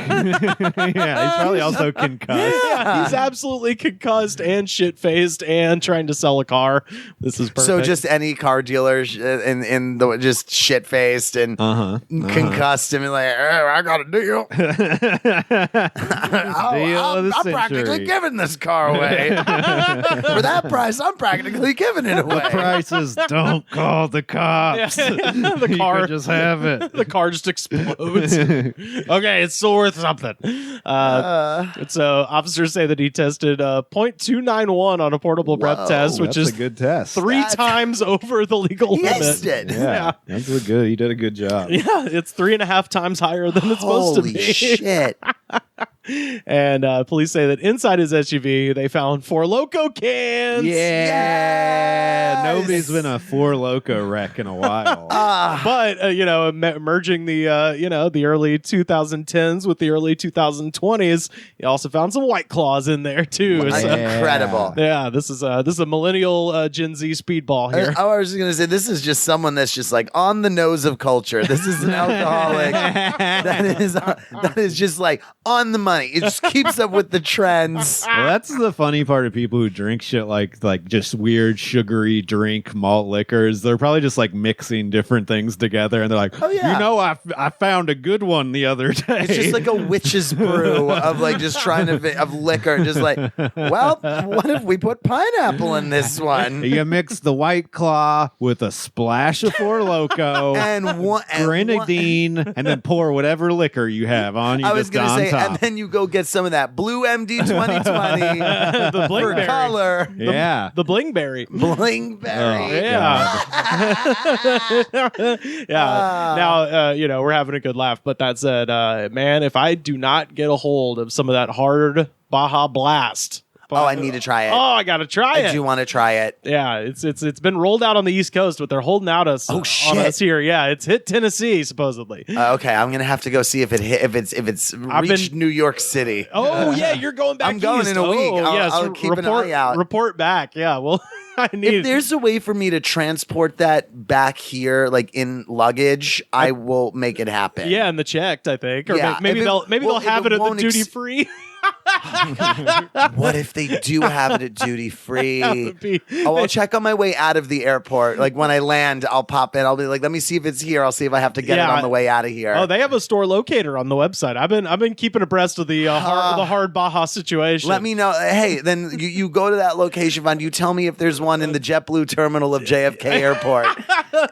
Speaker 2: Yeah, he's probably also concussed.
Speaker 1: yeah, he's absolutely concussed and shit-faced and trying to sell a car. This is perfect.
Speaker 3: So just any car dealers in the just shit faced and concussed and be like, I got a deal. I'm practically giving this car away. For that price, I'm practically giving it away.
Speaker 2: The price is don't call the cops.
Speaker 1: The car
Speaker 2: You could just have it.
Speaker 1: The car just explodes. Okay, it's still worth something. So officers say that he tested 0.291 on a portable breath test, which is
Speaker 2: a good test.
Speaker 1: three times over the legal limit.
Speaker 3: Wasted.
Speaker 2: Yeah, that's good. He did a good job.
Speaker 1: Yeah, it's 3.5 times higher than it's supposed to be.
Speaker 3: Holy shit.
Speaker 1: And police say that inside his SUV, they found 4 Loco cans.
Speaker 2: Yeah. Nobody's been a 4 Loco wreck in a while.
Speaker 1: But, merging the early 2010s with the early 2020s, he also found some White Claws in there, too. So,
Speaker 3: Incredible.
Speaker 1: yeah, this is a millennial Gen Z speedball here.
Speaker 3: I was just going to say, this is just someone that's just like on the nose of culture. This is an alcoholic that is just like on the money. It just keeps up with the trends.
Speaker 2: Well, that's the funny part of people who drink shit like just weird sugary drink malt liquors. They're probably just like mixing different things together, and they're like, I found a good one the other day.
Speaker 3: It's just like a witch's brew of like just trying to of liquor. Just like, well, what if we put pineapple in this one?
Speaker 2: You mix the White Claw with a splash of 4 Loco
Speaker 3: and
Speaker 2: grenadine, and then pour whatever liquor you have on. You
Speaker 3: I was
Speaker 2: just on
Speaker 3: gonna say,
Speaker 2: top.
Speaker 3: and then you go get some of that blue MD 2020
Speaker 1: The
Speaker 3: for
Speaker 1: Blingberry.
Speaker 3: color.
Speaker 2: Yeah.
Speaker 1: The Blingberry.
Speaker 3: Blingberry.
Speaker 1: Yeah. Now, we're having a good laugh, but that said, man, if I do not get a hold of some of that hard Baja Blast.
Speaker 3: Oh, I need to try it.
Speaker 1: Oh, I got to try it.
Speaker 3: I do want to try it.
Speaker 1: Yeah, it's been rolled out on the East Coast, but they're holding out on us here. Yeah, it's hit Tennessee supposedly.
Speaker 3: Okay, I'm gonna have to go see if it's reached New York City.
Speaker 1: Oh yeah, you're going back.
Speaker 3: I'm going
Speaker 1: east.
Speaker 3: in a week. I'll keep an eye out.
Speaker 1: Report back. Yeah, well,
Speaker 3: if there's a way for me to transport that back here, like in luggage, I will make it happen.
Speaker 1: Yeah, and the checked, I think, or
Speaker 3: Yeah,
Speaker 1: maybe they'll have it at the duty free.
Speaker 3: What if they do have it at duty free? I'll check on my way out of the airport. Like when I land, I'll pop in. I'll be like, let me see if it's here. I'll see if I have to get it on the way out of here.
Speaker 1: Oh, they have a store locator on the website. I've been keeping abreast of the hard Baja situation.
Speaker 3: Let me know. Hey, then you go to that location find. You tell me if there's one in the JetBlue terminal of JFK Airport.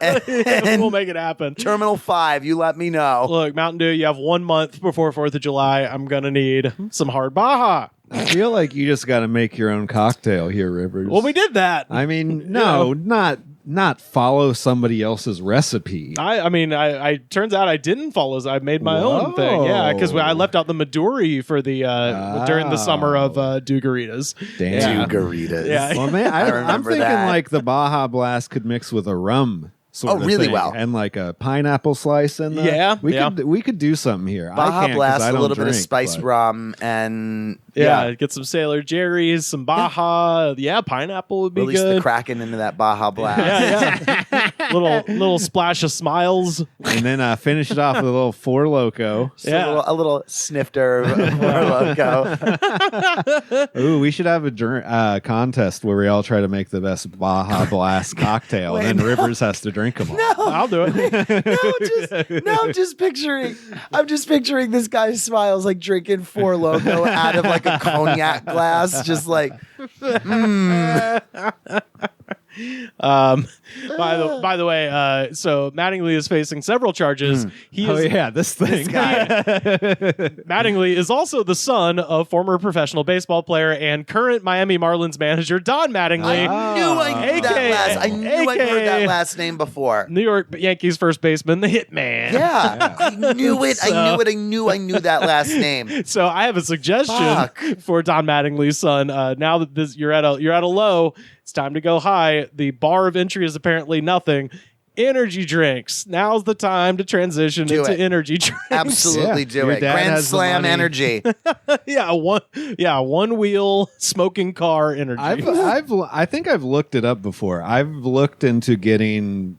Speaker 3: and
Speaker 1: we'll make it happen.
Speaker 3: Terminal 5. You let me know.
Speaker 1: Look, Mountain Dew, you have 1 month before 4th of July. I'm gonna need some hard Baja.
Speaker 2: I feel like you just got to make your own cocktail here, Rivers.
Speaker 1: Well, we did that.
Speaker 2: I mean, not follow somebody else's recipe.
Speaker 1: I turns out I didn't follow. I made my own thing. Yeah, because I left out the Maduri for the during the summer of Dugaritas.
Speaker 2: Damn.
Speaker 3: Dugaritas.
Speaker 1: Yeah.
Speaker 2: Well, man, I'm thinking
Speaker 3: that.
Speaker 2: like the Baja Blast could mix with a rum. Sort of
Speaker 3: really
Speaker 2: thing,
Speaker 3: well.
Speaker 2: and like a pineapple slice in there.
Speaker 1: Yeah,
Speaker 2: we could do something here.
Speaker 3: Baja Blast, a little bit of
Speaker 2: drink,
Speaker 3: spice
Speaker 2: but-
Speaker 3: rum, and
Speaker 1: Get some Sailor Jerry's, some Baja. Yeah, pineapple would be
Speaker 3: release
Speaker 1: good.
Speaker 3: the Kraken into that Baja Blast.
Speaker 1: Yeah. little splash of smiles.
Speaker 2: and then finish it off with a little 4 Loco.
Speaker 3: Just a little snifter of Four Loco.
Speaker 2: Ooh, we should have a contest where we all try to make the best Baja Blast cocktail, and then Rivers has to drink them all.
Speaker 1: I'll do it.
Speaker 3: I'm just picturing this guy smiles like drinking Four Loco out of like a cognac glass, just like
Speaker 1: By the way, so Mattingly is facing several charges.
Speaker 2: This thing.
Speaker 1: Mattingly is also the son of former professional baseball player and current Miami Marlins manager Don Mattingly.
Speaker 3: I knew I'd heard that last name before.
Speaker 1: New York Yankees first baseman, the Hitman.
Speaker 3: Yeah. I knew it. I knew that last name.
Speaker 1: So I have a suggestion for Don Mattingly's son. Now that you're at a low, it's time to go high. The bar of entry is apparently nothing. Energy drinks. Now's the time to transition into energy drinks.
Speaker 3: Absolutely do it. Grand Slam energy.
Speaker 1: One wheel smoking car energy.
Speaker 2: I think I've looked it up before. I've looked into getting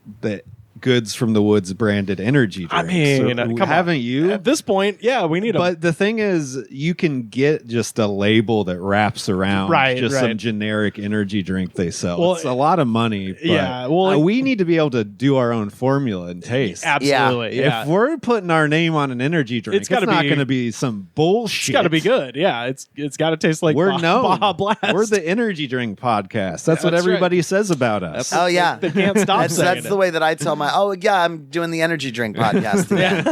Speaker 2: Goods from the Woods branded energy drinks.
Speaker 1: I mean, come
Speaker 2: haven't
Speaker 1: on.
Speaker 2: you?
Speaker 1: At this point, yeah, we need them.
Speaker 2: But the thing is, you can get just a label that wraps around some generic energy drink they sell.
Speaker 1: Well,
Speaker 2: it's a lot of money. But
Speaker 1: yeah, well,
Speaker 2: we need to be able to do our own formula and taste.
Speaker 1: Absolutely. Yeah.
Speaker 2: If we're putting our name on an energy drink, it's not going to be some bullshit.
Speaker 1: It's got to be good. Yeah, it's got to taste like Baja Blast.
Speaker 2: We're the energy drink podcast. That's what everybody says about us.
Speaker 1: They can't stop saying
Speaker 3: that's the way that I tell I'm doing the energy drink podcast today.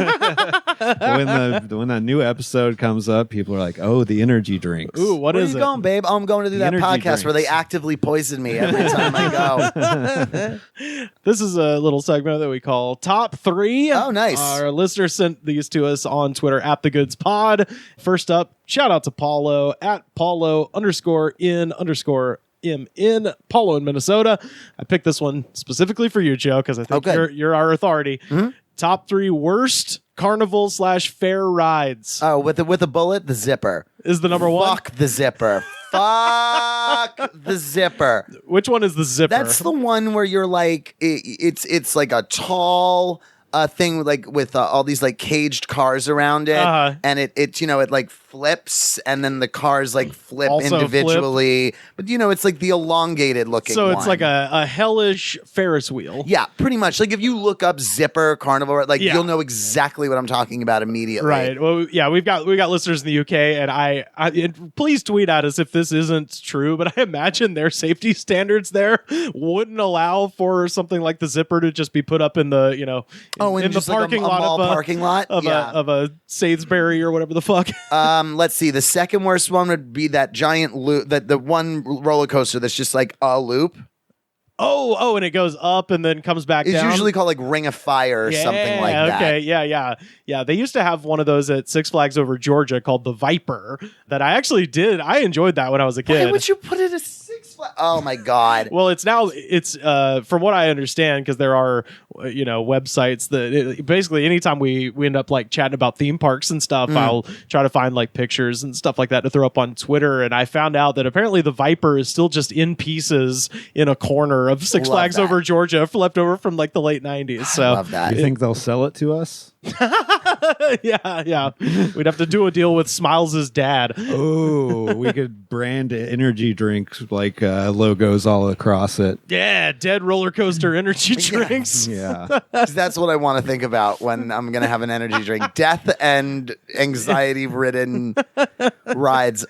Speaker 2: when the new episode comes up, people are like, "Oh, the energy drinks."
Speaker 1: Ooh,
Speaker 3: Where are you going, babe? Oh, I'm going to do that podcast
Speaker 2: drinks.
Speaker 3: where they actively poison me every time I
Speaker 1: go. This is a little segment that we call Top 3.
Speaker 3: Oh, nice.
Speaker 1: Our listeners sent these to us on Twitter at The Goods Pod. First up, shout out to Paulo at Paulo_in_MN, Paulo in Minnesota. I picked this one specifically for you, Joe, because I think you're our authority.
Speaker 3: Mm-hmm.
Speaker 1: Top 3 worst carnival/fair rides.
Speaker 3: Oh, with a bullet, the zipper
Speaker 1: is the number 1.
Speaker 3: Fuck the zipper. Fuck the zipper.
Speaker 1: Which one is the zipper?
Speaker 3: That's the one where you're like, it's like a tall thing with all these like caged cars around it, and it like flips, and then the cars like flip
Speaker 1: also
Speaker 3: individually, but it's like the elongated looking
Speaker 1: so
Speaker 3: one.
Speaker 1: It's like a hellish Ferris wheel.
Speaker 3: Yeah, pretty much. Like if you look up zipper carnival, you'll know exactly what I'm talking about immediately.
Speaker 1: Right. Well, yeah, we've got listeners in the UK, and I please tweet at us if this isn't true, but I imagine their safety standards there wouldn't allow for something like the zipper to just be put up in the in the parking lot of
Speaker 3: parking lot
Speaker 1: of a Sainsbury or whatever the fuck.
Speaker 3: Let's see. The second worst one would be that giant loop, the one roller coaster that's just like a loop.
Speaker 1: Oh, and it goes up and then comes back down.
Speaker 3: It's usually called like Ring of Fire or something like that.
Speaker 1: Okay, yeah. They used to have one of those at Six Flags over Georgia called the Viper that I actually did. I enjoyed that when I was a kid.
Speaker 3: Why would you put it at Six Flags? Oh my God.
Speaker 1: Well, it's from what I understand, because there are websites that basically anytime we end up like chatting about theme parks and stuff, I'll try to find like pictures and stuff like that to throw up on Twitter, and I found out that apparently the Viper is still just in pieces in a corner of Six Flags over Georgia, left over from like the late 90s. So
Speaker 3: I love that.
Speaker 2: You think they'll sell it to us?
Speaker 1: Yeah. We'd have to do a deal with Smiles' dad.
Speaker 2: Oh, we could brand energy drinks like logos all across it.
Speaker 1: Yeah, dead roller coaster energy drinks.
Speaker 2: Yeah.
Speaker 3: That's what I want to think about when I'm going to have an energy drink. Death and anxiety-ridden rides.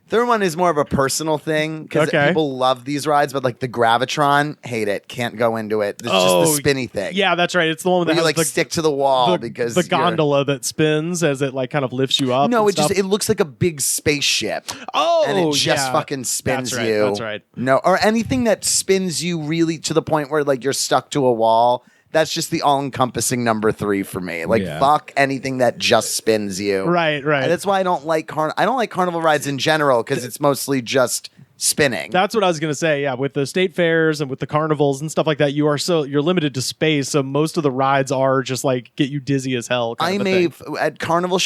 Speaker 3: Third one is more of a personal thing because people love these rides, but like the Gravitron, hate it, can't go into it. It's just the spinny thing.
Speaker 1: Yeah, that's right. It's the one that
Speaker 3: you
Speaker 1: has
Speaker 3: like stick to the wall because
Speaker 1: the gondola that spins as it like kind of lifts you up.
Speaker 3: No, it looks like a big spaceship.
Speaker 1: Oh,
Speaker 3: and it just fucking spins
Speaker 1: that's
Speaker 3: you.
Speaker 1: That's right.
Speaker 3: No, or anything that spins you really to the point where like you're stuck to a wall. That's just the all-encompassing number 3 for me. Like, fuck anything that just spins you.
Speaker 1: Right.
Speaker 3: And that's why I don't like carnival rides in general because it's mostly just spinning.
Speaker 1: That's what I was going to say. Yeah, with the state fairs and with the carnivals and stuff like that, you're limited to space. So most of the rides are just like get you dizzy as hell.
Speaker 3: At carnival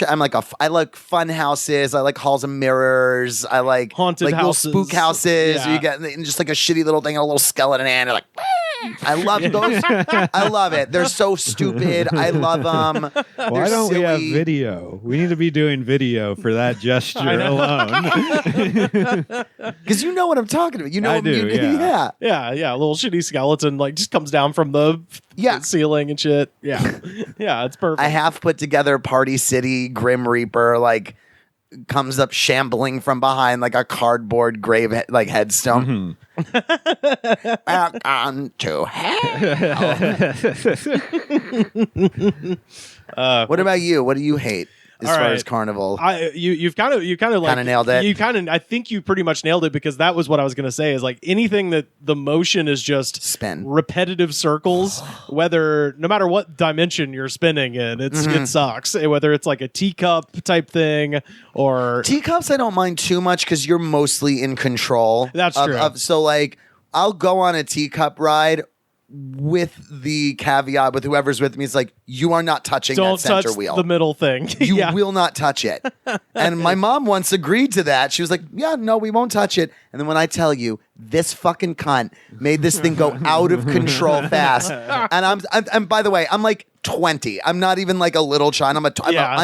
Speaker 3: I like fun houses. I like halls of mirrors. I like
Speaker 1: haunted houses,
Speaker 3: little spook houses.
Speaker 1: Yeah.
Speaker 3: Where you get just like a shitty little thing, a little skeleton hand. Like. I love those. I love it. They're so stupid. I love them.
Speaker 2: Why don't we have video? We need to be doing video for that gesture alone.
Speaker 3: Because you know what I'm talking about. You know
Speaker 2: I
Speaker 3: what
Speaker 1: Yeah.
Speaker 2: do,
Speaker 1: A little shitty skeleton like just comes down from the ceiling and shit. Yeah. Yeah, it's perfect.
Speaker 3: I have put together Party City Grim Reaper like comes up shambling from behind like a cardboard grave headstone. Welcome to hell. What about you? What do you hate as far as carnival?
Speaker 1: You've kind of
Speaker 3: nailed it.
Speaker 1: I think you pretty much nailed it because that was what I was going to say is like anything that the motion is just
Speaker 3: spin
Speaker 1: repetitive circles, no matter what dimension you're spinning in, it sucks. Whether it's like a teacup type thing or
Speaker 3: teacups, I don't mind too much because you're mostly in control.
Speaker 1: That's true.
Speaker 3: So like I'll go on a teacup ride with the caveat with whoever's with me, it's like, you are not touching
Speaker 1: Don't
Speaker 3: that center
Speaker 1: touch
Speaker 3: wheel.
Speaker 1: the middle thing.
Speaker 3: You
Speaker 1: Yeah.
Speaker 3: will not touch it. And my mom once agreed to that. She was like, yeah, no, we won't touch it. And then when I tell you, this fucking cunt made this thing go out of control fast. And I'm by the way, I'm like 20. I'm not even like a little child. I'm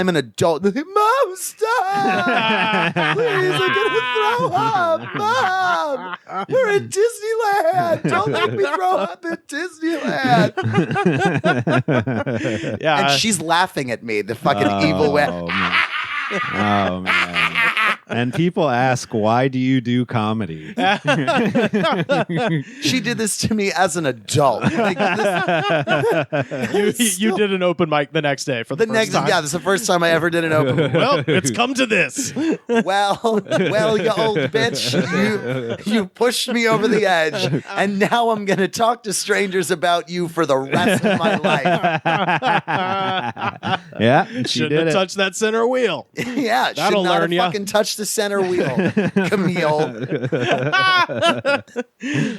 Speaker 3: an adult. Mom, stop! Please, I'm gonna throw up. Mom, we're at Disneyland. Don't make me throw up at Disneyland.
Speaker 1: Yeah.
Speaker 3: And she's laughing at me, the fucking evil way.
Speaker 2: Man. Oh man. And people ask, why do you do comedy?
Speaker 3: She did this to me as an adult. Like,
Speaker 1: You did an open mic the next day for the first time.
Speaker 3: Yeah, this is the first time I ever did an open mic.
Speaker 1: Well, it's come to this.
Speaker 3: Well, you old bitch, you pushed me over the edge, and now I'm gonna talk to strangers about you for the rest of my life.
Speaker 2: Yeah, she
Speaker 1: Shouldn't
Speaker 2: did
Speaker 1: have
Speaker 2: it.
Speaker 1: touched that center wheel.
Speaker 3: Yeah,
Speaker 1: That'll
Speaker 3: should not
Speaker 1: learn
Speaker 3: have
Speaker 1: ya.
Speaker 3: fucking touched the center wheel, Camille.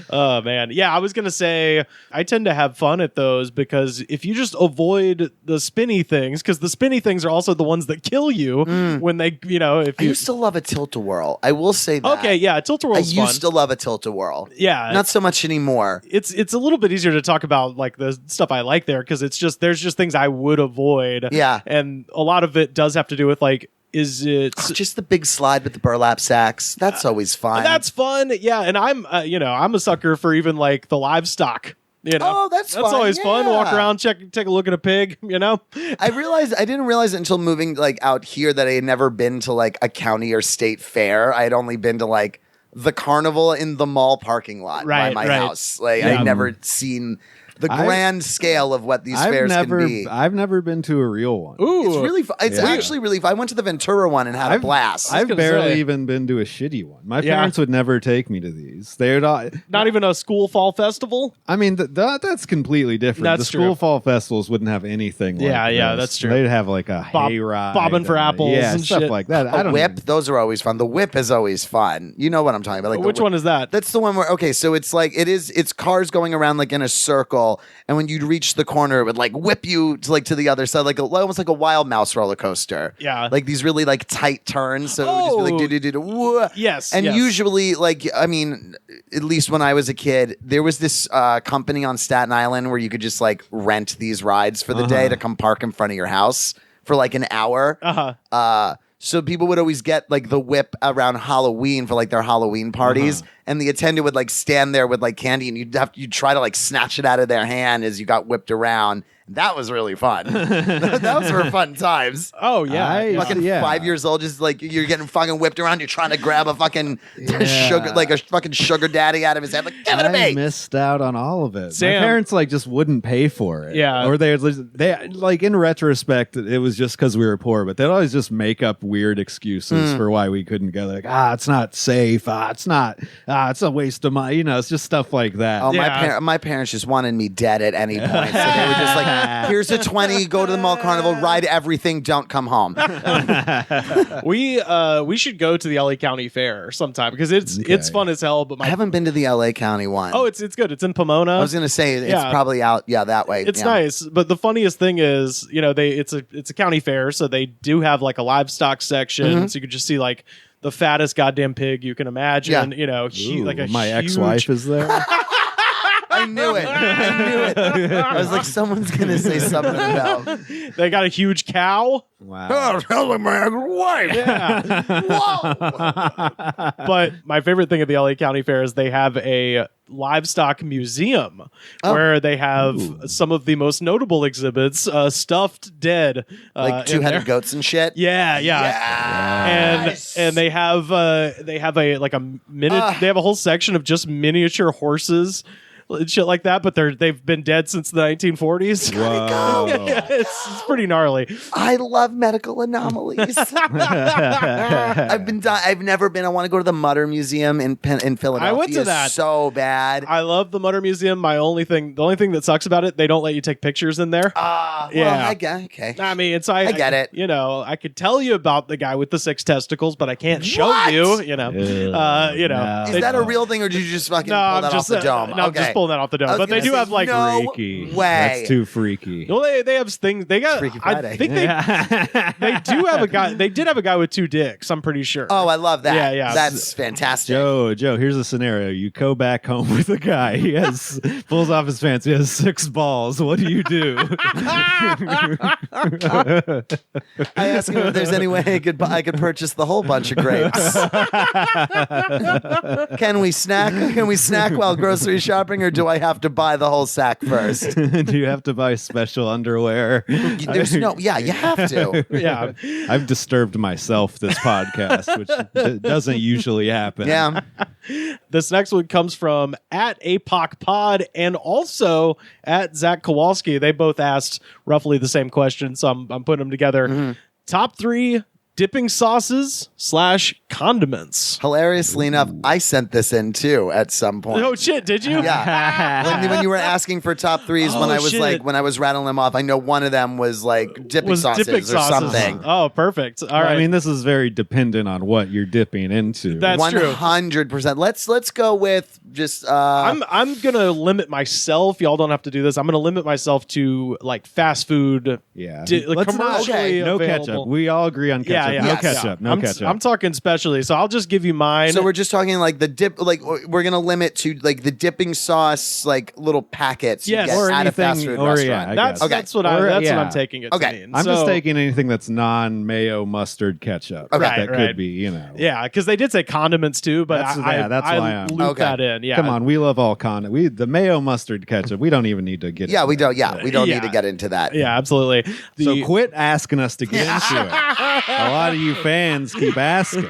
Speaker 1: Oh man. Yeah, I was gonna say I tend to have fun at those because if you just avoid the spinny things, because the spinny things are also the ones that kill you when they, if
Speaker 3: I
Speaker 1: you
Speaker 3: used to love a tilt-a-whirl. I will say that.
Speaker 1: Okay, yeah,
Speaker 3: I
Speaker 1: tilt-a-whirl's fun.
Speaker 3: used to love a tilt-a-whirl.
Speaker 1: Yeah.
Speaker 3: Not so much anymore.
Speaker 1: It's a little bit easier to talk about like the stuff I like there because there's just things I would avoid.
Speaker 3: Yeah.
Speaker 1: And a lot of it does have to do with like, is it
Speaker 3: Just the big slide with the burlap sacks. That's always fun.
Speaker 1: that's fun. Yeah. And I'm I'm a sucker for even like the livestock.
Speaker 3: Oh, that's fun.
Speaker 1: always fun. Walk
Speaker 3: Yeah.
Speaker 1: around, take a look at a pig,
Speaker 3: I didn't realize it until moving like out here that I had never been to like a county or state fair. I had only been to like the carnival in the mall parking lot by my house. Like I'd never seen the grand scale of what these fairs can be.
Speaker 2: I've never been to a real one.
Speaker 1: Ooh.
Speaker 3: It's really fun. It's actually really fun. I went to the Ventura one and had a blast.
Speaker 2: I've
Speaker 1: gonna
Speaker 2: barely
Speaker 1: say.
Speaker 2: even been to a shitty one. My
Speaker 1: Yeah.
Speaker 2: parents would never take me to these. They're not.
Speaker 1: not even a school fall festival.
Speaker 2: I mean, that's completely different.
Speaker 1: That's
Speaker 2: the school
Speaker 1: true.
Speaker 2: fall festivals wouldn't have anything like
Speaker 1: Yeah,
Speaker 2: this.
Speaker 1: that's true.
Speaker 2: They'd have like a hayride.
Speaker 1: bobbing for apples
Speaker 2: yeah,
Speaker 1: and
Speaker 2: stuff
Speaker 1: shit.
Speaker 2: like that. I
Speaker 3: A
Speaker 2: don't
Speaker 3: whip,
Speaker 2: even-
Speaker 3: those are always fun. The whip is always fun. You know what I'm talking about. Like
Speaker 1: Which one is that?
Speaker 3: That's the one where so it's like it's cars going around like in a circle, and when you'd reach the corner, it would like whip you to the other side, like almost like a wild mouse roller coaster.
Speaker 1: Yeah.
Speaker 3: like these really like tight turns. So it would just be like do.
Speaker 1: Yes,
Speaker 3: and
Speaker 1: yes.
Speaker 3: usually like I mean, at least when I was a kid, there was this company on Staten Island where you could just like rent these rides for the day to come park in front of your house for like an hour. So people would always get like the whip around Halloween for like their Halloween parties, and the attendant would like stand there with like candy, and you'd try to like snatch it out of their hand as you got whipped around. That was really fun. Those were fun times.
Speaker 1: Oh yeah.
Speaker 3: Fucking 5 years old, just like you're getting fucking whipped around. You're trying to grab a fucking sugar, like a fucking sugar daddy out of his head. Like, give it to
Speaker 2: I
Speaker 3: me.
Speaker 2: missed out on all of it.
Speaker 1: Sam.
Speaker 2: My parents like just wouldn't pay for it.
Speaker 1: Yeah.
Speaker 2: Or they like in retrospect, it was just because we were poor, but they'd always just make up weird excuses for why we couldn't go. Like, it's not safe. It's a waste of money. It's just stuff like that.
Speaker 3: Oh,
Speaker 1: Yeah.
Speaker 3: my parents just wanted me dead at any point. So they were just like, here's a 20, go to the mall carnival, ride everything, don't come home.
Speaker 1: We should go to the LA County Fair sometime because it's fun as hell. But
Speaker 3: I haven't been to the LA County one.
Speaker 1: oh, it's good. It's in Pomona.
Speaker 3: I was gonna say it's
Speaker 1: Yeah.
Speaker 3: probably out, that way.
Speaker 1: It's
Speaker 3: yeah.
Speaker 1: nice, but the funniest thing is, it's a county fair, so they do have like a livestock section, so you could just see like the fattest goddamn pig you can imagine.
Speaker 3: Yeah.
Speaker 1: Like a
Speaker 2: my
Speaker 1: huge-
Speaker 2: ex-wife is there.
Speaker 3: I knew it. I was like, someone's gonna say something about.
Speaker 1: They got a huge cow.
Speaker 2: Wow.
Speaker 3: Tell me my ex-wife.
Speaker 1: Yeah.
Speaker 3: Whoa.
Speaker 1: But my favorite thing at the LA County Fair is they have a livestock museum where they have some of the most notable exhibits, stuffed dead,
Speaker 3: Like
Speaker 1: in
Speaker 3: two-headed
Speaker 1: there.
Speaker 3: goats and shit.
Speaker 1: Yeah.
Speaker 3: Yes.
Speaker 1: And they have a minute. They have a whole section of just miniature horses and shit like that, but they've been dead since the 1940s.
Speaker 2: Whoa.
Speaker 1: Yeah, it's pretty gnarly.
Speaker 3: I love medical anomalies. I've never been. I want to go to the Mutter Museum in Philadelphia.
Speaker 1: I went to that.
Speaker 3: so bad.
Speaker 1: I love the Mutter Museum. The only thing that sucks about it, they don't let you take pictures in there.
Speaker 3: Well,
Speaker 1: Yeah.
Speaker 3: I get okay.
Speaker 1: I mean,
Speaker 3: I get it.
Speaker 1: I could tell you about the guy with the 6 testicles, but I can't show
Speaker 3: What?
Speaker 1: you.
Speaker 2: No.
Speaker 3: Is that a real thing, or did you just fucking pull that off the dome?
Speaker 1: No,
Speaker 3: Okay.
Speaker 1: just pulling that off the dome.
Speaker 3: was
Speaker 1: But they
Speaker 3: gonna
Speaker 1: do
Speaker 3: say,
Speaker 1: have like
Speaker 3: no
Speaker 2: Freaky.
Speaker 3: way.
Speaker 2: That's too freaky.
Speaker 1: Well, they have things. They got.
Speaker 3: Freaky
Speaker 1: I
Speaker 3: Friday.
Speaker 1: think they do have a guy. They did have a guy with 2 dicks. I'm pretty sure.
Speaker 3: Oh, I love that.
Speaker 1: Yeah.
Speaker 3: That's fantastic.
Speaker 2: Joe, here's a scenario. You go back home with a guy. He has pulls off his pants. He has 6 balls. What do you do?
Speaker 3: I asked him if there's any way I could purchase the whole bunch of grapes. Can we snack? Can we snack while grocery shopping, or do I have to buy the whole sack first?
Speaker 2: Do you have to buy special underwear?
Speaker 3: There's no. Yeah, you have to.
Speaker 1: Yeah.
Speaker 2: I've disturbed myself this podcast, which doesn't usually happen.
Speaker 3: Yeah.
Speaker 1: This next one comes from at APOC Pod and also at Zach Kowalski. They both asked roughly the same question, so I'm putting them together.
Speaker 3: Mm-hmm.
Speaker 1: Top 3 dipping sauces / condiments.
Speaker 3: Hilariously enough, I sent this in too at some point.
Speaker 1: Oh shit! Did you?
Speaker 3: Yeah. when you were asking for top 3s, when
Speaker 1: Oh,
Speaker 3: I was
Speaker 1: shit.
Speaker 3: when I was rattling them off, I know one of them was like dipping sauces or something.
Speaker 1: Oh, perfect. All right.
Speaker 2: I mean, this is very dependent on what you're dipping into.
Speaker 1: That's true.
Speaker 3: 100%. Let's go with just.
Speaker 1: I'm gonna limit myself. Y'all don't have to do this. I'm gonna limit myself to like fast food.
Speaker 2: Yeah.
Speaker 1: Like
Speaker 2: Let's not-
Speaker 1: commercially
Speaker 2: No
Speaker 1: available.
Speaker 2: ketchup. We all agree on ketchup.
Speaker 1: Yeah.
Speaker 2: No
Speaker 3: Yes.
Speaker 2: ketchup. No ketchup.
Speaker 1: I'm talking specialty, so I'll just give you mine.
Speaker 3: So we're just talking like the dip, like we're gonna limit to like the dipping sauce, like little packets. you
Speaker 1: Yes.
Speaker 3: get
Speaker 2: Or
Speaker 3: at a fast
Speaker 2: anything-
Speaker 3: food
Speaker 2: or,
Speaker 3: restaurant.
Speaker 2: yeah, I
Speaker 1: that's
Speaker 2: guess.
Speaker 1: that's what
Speaker 2: Or,
Speaker 1: that's
Speaker 2: yeah.
Speaker 1: what I'm taking it to
Speaker 3: Okay.
Speaker 1: mean.
Speaker 2: I'm
Speaker 1: So-
Speaker 2: just taking anything that's non-mayo mustard ketchup.
Speaker 3: Okay.
Speaker 2: That
Speaker 1: Right.
Speaker 2: could be, you know.
Speaker 1: Yeah, because they did say condiments too, but
Speaker 2: That's
Speaker 1: I
Speaker 2: why I'm-
Speaker 1: looped
Speaker 3: Okay.
Speaker 1: that in. Yeah,
Speaker 2: Come on, we love all the mayo mustard ketchup. We don't even need to get.
Speaker 3: Yeah,
Speaker 2: into
Speaker 3: we
Speaker 2: that.
Speaker 3: don't. Yeah, we don't
Speaker 1: Yeah.
Speaker 3: need to get into that.
Speaker 1: Yeah, absolutely.
Speaker 2: So quit asking us to get into it. A lot of you fans keep asking.